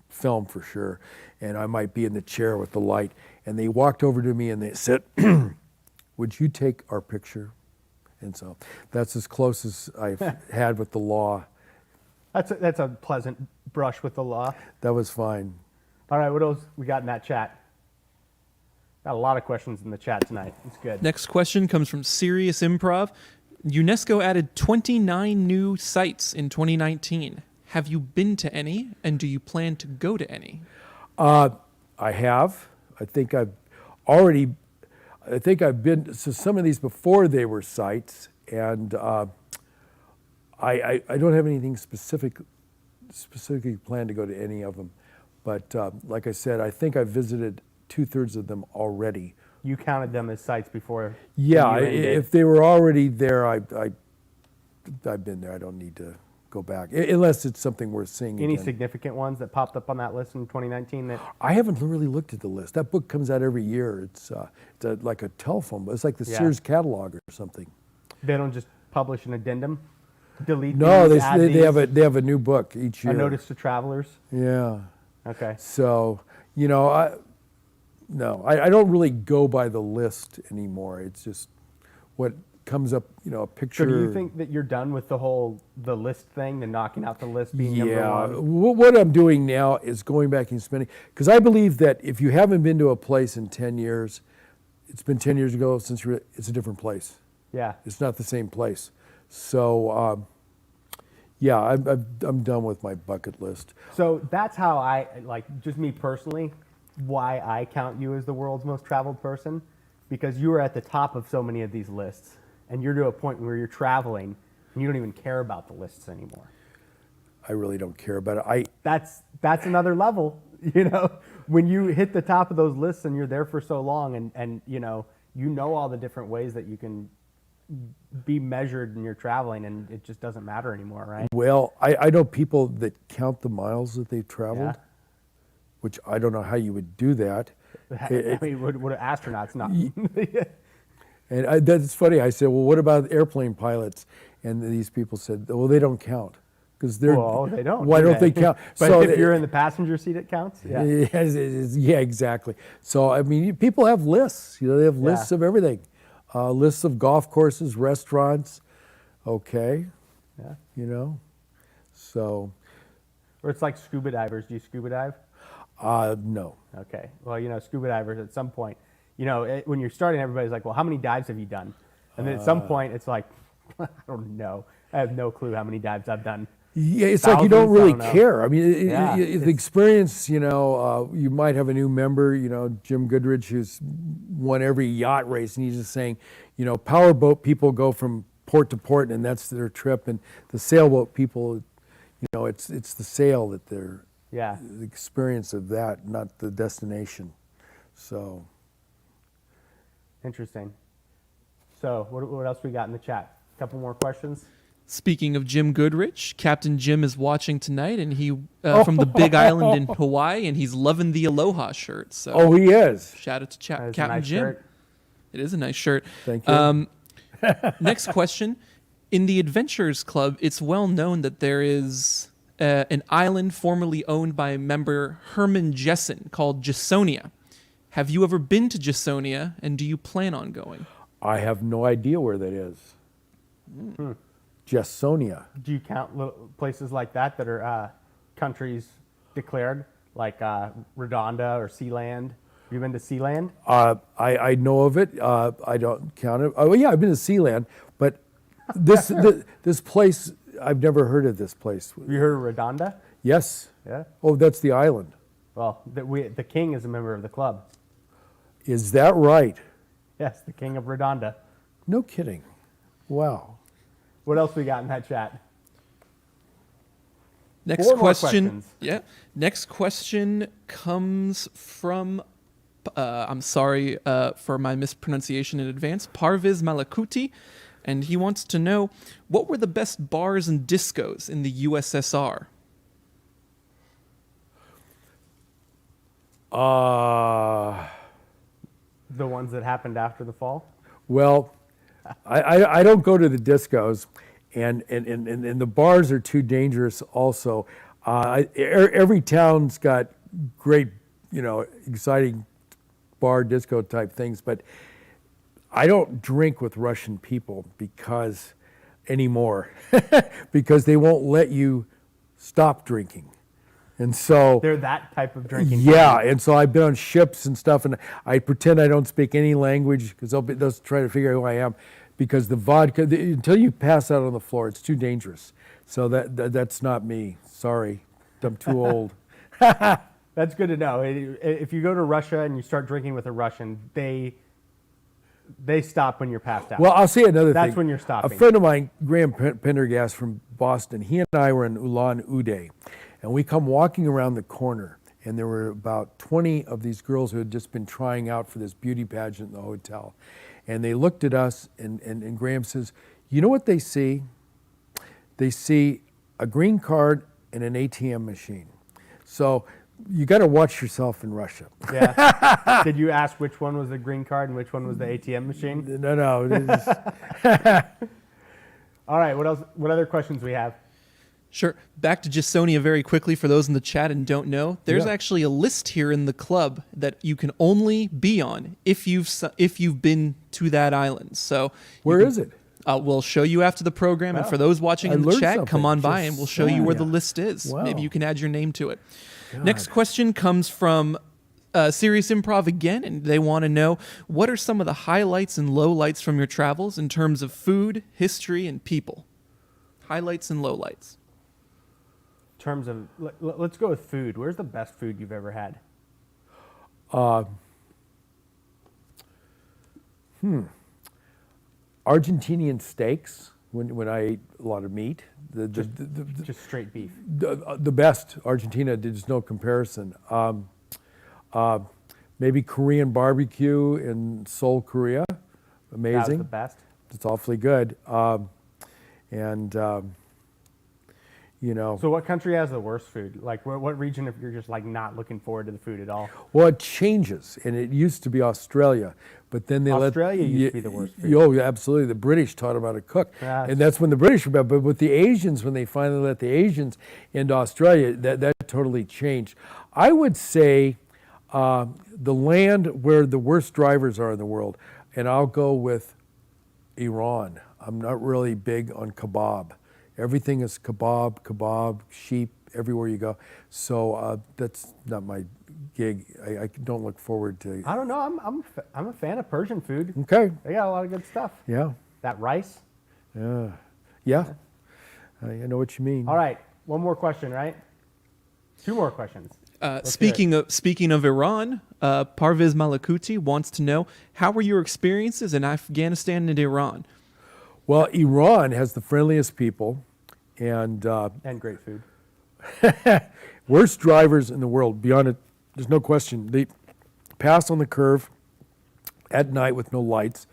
film for sure, and I might be in the chair with the light. And they walked over to me and they said, "Would you take our picture?" And so that's as close as I've had with the law. That's a pleasant brush with the law. That was fine. All right, what else we got in that chat? Got a lot of questions in the chat tonight. It's good. Next question comes from Serious Improv. UNESCO added 29 new sites in 2019. Have you been to any, and do you plan to go to any? I have. I think I've been to some of these before they were sites, and I don't have anything specifically planned to go to any of them. But like I said, I think I've visited 2/3 of them already. You counted them as sites before. Yeah, you ended. if they were already there, I've been there. I don't need to go back, unless it's something worth seeing Any again. significant ones that popped up on that list in 2019 that I haven't really looked at the list. That book comes out every year. It's like a telephone book. It's like the Yeah. Sears catalog or something. they don't just publish an addendum, delete No, these, add they have these, they have a new book each a year. notice to travelers. Yeah. Okay. So you know, I don't really go by the list anymore. It's just what comes up. You know, a picture. So do you think that you're done with the list thing, the knocking out the list being number Yeah, one? what I'm doing now is going back and spending, because I believe that if you haven't been to a place in 10 years, it's been 10 years ago since it's a different place. Yeah. It's not the same place. So, yeah, I'm done with my bucket list. So that's how I, like, just me personally, why I count you as the world's most traveled person, because you are at the top of so many of these lists, and you're to a point where you're traveling, and you don't even care about the lists anymore. I really don't care about it. That's another level, you know, when you hit the top of those lists and you're there for so long, and you know all the different ways that you can be measured in your traveling, and it just doesn't matter anymore, right? Well, I know people that count the miles that they've traveled, Yeah. which I don't know how you would do that. I mean, would astronauts not? And that's funny. I said, well, what about airplane pilots? And these people said, well, they don't count. Because they're, Well, they don't. Why do don't they count? But So if you're in the passenger seat, it counts. Yeah. Yeah, exactly. So, I mean, people have lists. You know, they have lists of everything. Lists of golf courses, restaurants. Okay. Yeah. You know? So, Or it's like scuba divers. Do you scuba dive? no. Okay. Well, you know, scuba divers at some point, you know, when you're starting, everybody's like, well, how many dives have you done? And then at some point, it's like, I don't know. I have no clue how many dives I've done. Yeah, it's like you don't Thousands, I really don't know. care. I mean, Yeah, the experience, you know, you might have a new member, you know, Jim Goodrich, who's won every yacht race, and he's just saying, you know, powerboat people go from port to port, and that's their trip, and the sailboat people, you know, it's the sail that they're, Yeah. the experience of that, not the destination. So, Interesting. So what else we got in the chat? A couple more questions. Speaking of Jim Goodrich, Captain Jim is watching tonight, and he from the Big Island in Hawaii, and he's loving the Aloha shirt. So, oh, he is. shout out to That is a Captain nice Jim. shirt. It is a nice shirt. Thank you. Next question: in the Adventurers Club, it's well known that there is an island formerly owned by member Herman Jessen called Jessonia. Have you ever been to Jessonia, and do you plan on going? I have no idea where that is. Jessonia. Do you count places like that are countries declared, like Redonda or Sealand? Have you been to Sealand? I know of it. I don't count it. Oh yeah, I've been to Sealand, but this place, I've never heard of this place. Have you heard of Redonda? Yes. Yeah. Oh, that's the island. Well, the king is a member of the club. Is that right? Yes, the king of Redonda. No kidding. Wow. What else we got in that chat? Next Four more question. questions. Yeah. Next question comes from. I'm sorry for my mispronunciation in advance. Parviz Malakuti, and he wants to know what were the best bars and discos in the USSR. The ones that happened after the fall? Well, I don't go to the discos, and the bars are too dangerous. Also, every town's got great, you know, exciting bar disco type things, but I don't drink with Russian people because anymore because they won't let you stop drinking. And so They're that type of drinking. yeah, and so I've been on ships and stuff, and I pretend I don't speak any language because they'll try to figure out who I am, because the vodka, until you pass out on the floor, it's too dangerous. So that's not me. Sorry, I'm too old. That's good to know. If you go to Russia and you start drinking with a Russian, they stop when you're passed out. Well, I'll say another thing. That's when you're stopping. A friend of mine, Graham Pendergast from Boston, he and I were in Ulan-Ude, and we come walking around the corner, and there were about 20 of these girls who had just been trying out for this beauty pageant in the hotel. And they looked at us, and Graham says, you know what they see? They see a green card and an ATM machine. So you got to watch yourself in Russia. Yeah. Did you ask which one was the green card and which one was the ATM machine? No. All right. What else? What other questions we have? Sure. Back to Jessonia very quickly for those in the chat and don't know. There's Yeah. actually a list here in the club that you can only be on if you've been to that island. So Where is it? We'll show you after the program, and Wow. for those watching I in the learned chat, something. come on by and we'll show you where the Jessonia. list is. Wow. Maybe you can add your name to it. God. Next question comes from Serious Improv again, and they want to know what are some of the highlights and lowlights from your travels in terms of food, history, and people. Highlights and lowlights. In terms of, let's go with food. Where's the best food you've ever had? Argentinian steaks. When I ate a lot of meat, Just straight beef. the best. Argentina, there's no comparison. Maybe Korean barbecue in Seoul, Korea. That was Amazing. the best. It's awfully good. You know, So what country has the worst food? Like what region if you're just like not looking forward to the food at all? well, it changes, and it used to be Australia, but then they Australia let used to be the worst food. Oh, yeah, absolutely. The British taught them how to cook, Yeah, and that's when the British were bad. But with the Asians, when they finally let the Asians into Australia, that totally changed. I would say the land where the worst drivers are in the world, and I'll go with Iran. I'm not really big on kebab. Everything is kebab, sheep, everywhere you go. So that's not my gig. I don't look forward to. I don't know. I'm a fan of Persian food. Okay. They got a lot of good stuff. Yeah. That rice. Yeah. I know what you mean. All right. One more question, right? Two more questions. Speaking of Iran, Parviz Malakuti wants to know how were your experiences in Afghanistan and Iran? Well, Iran has the friendliest people, and great food. worst drivers in the world. Beyond it, there's no question. They pass on the curve at night with no lights.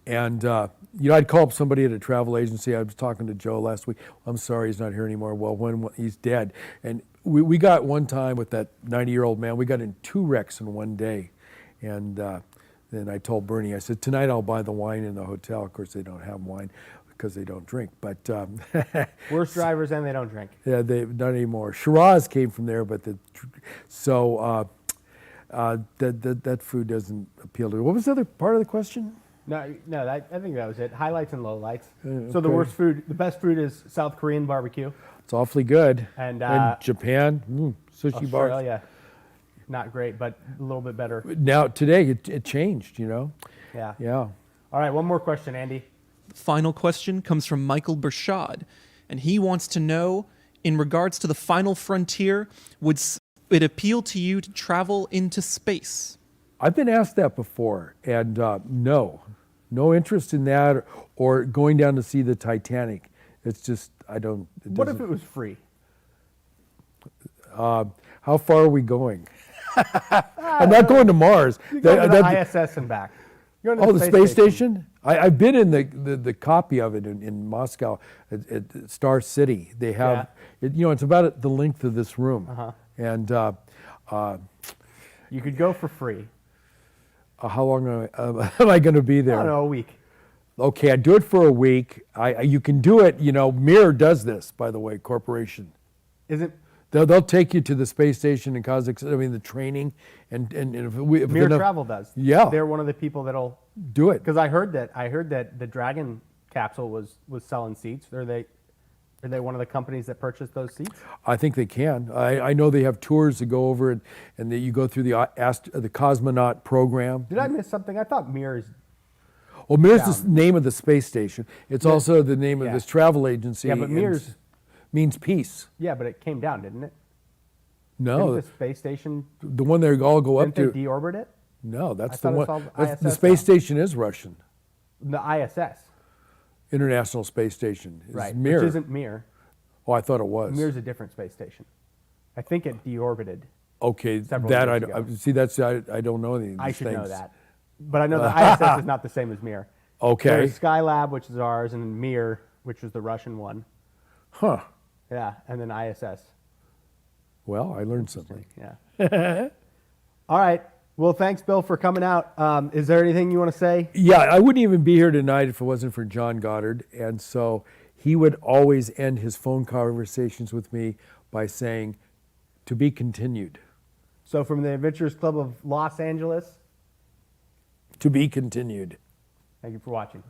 And, I'd call up somebody at a travel agency. I was talking to Joe last week. I'm sorry, he's not here anymore. Well, when he's dead. And we got one time with that 90-year-old man, we got in 2 wrecks in one day. And then I told Bernie, I said, tonight I'll buy the wine in the hotel. Of course, they don't have wine because they don't drink. But Worst drivers and they don't drink. yeah, they not anymore. Shiraz came from there, but that food doesn't appeal to me. What was the other part of the question? No, I think that was it. Highlights and lowlights. So the okay. worst food, the best food is South Korean barbecue. It's awfully good. And, Japan, sushi bars. Australia, not great, but a little bit better. Now today it changed, Yeah. Yeah. All right, one more question, Andy. Final question comes from Michael Bershad, and he wants to know, in regards to the final frontier, would it appeal to you to travel into space? I've been asked that before, and no interest in that or going down to see the Titanic. It's just I don't. What if it was free? How far are we going? I'm not going to Mars. You go to the ISS and back. You're going to The space station? I've been in the copy of it in Moscow at Star City. They have, it's about the length of this room. And you could go for free. how long am I going to be there? I don't know, a week. Okay, I do it for a week. You can do it, Mir does this, by the way, corporation. Is it? They'll take you to the space station in Kazakhstan. I mean, the training and if Mir Travel does. Yeah. They're one of the people that'll do it. Because I heard that the Dragon capsule was selling seats. Are they one of the companies that purchased those seats? I think they can. I know they have tours to go over and that you go through the cosmonaut program. Did I miss something? I thought Mir is. Well, Mir's the name of the space station. It's also the name of this travel agency. Yeah, but Mir's means peace. Yeah, but it came down, didn't it? No, Didn't the space station. the one they all go up Didn't to. they deorbit it? No, that's I the thought one. it's all That's, the ISS space now. station is Russian. The ISS, International Space Station. Is right? Mir. Which isn't Mir. Oh, I thought it was. Mir's a different space station. I think it deorbited. Okay, several that years I ago. see. That's I don't know any of these I should things. know that, but I know the ISS is not the same as Mir. Okay. There's Skylab, which is ours, and Mir, which is the Russian one. Huh. Yeah, and then ISS. Well, I learned something. Yeah. All right. Well, thanks, Bill, for coming out. Is there anything you want to say? Yeah, I wouldn't even be here tonight if it wasn't for John Goddard. And so he would always end his phone conversations with me by saying, "To be continued." So from the Adventurers Club of Los Angeles, To be continued. thank you for watching.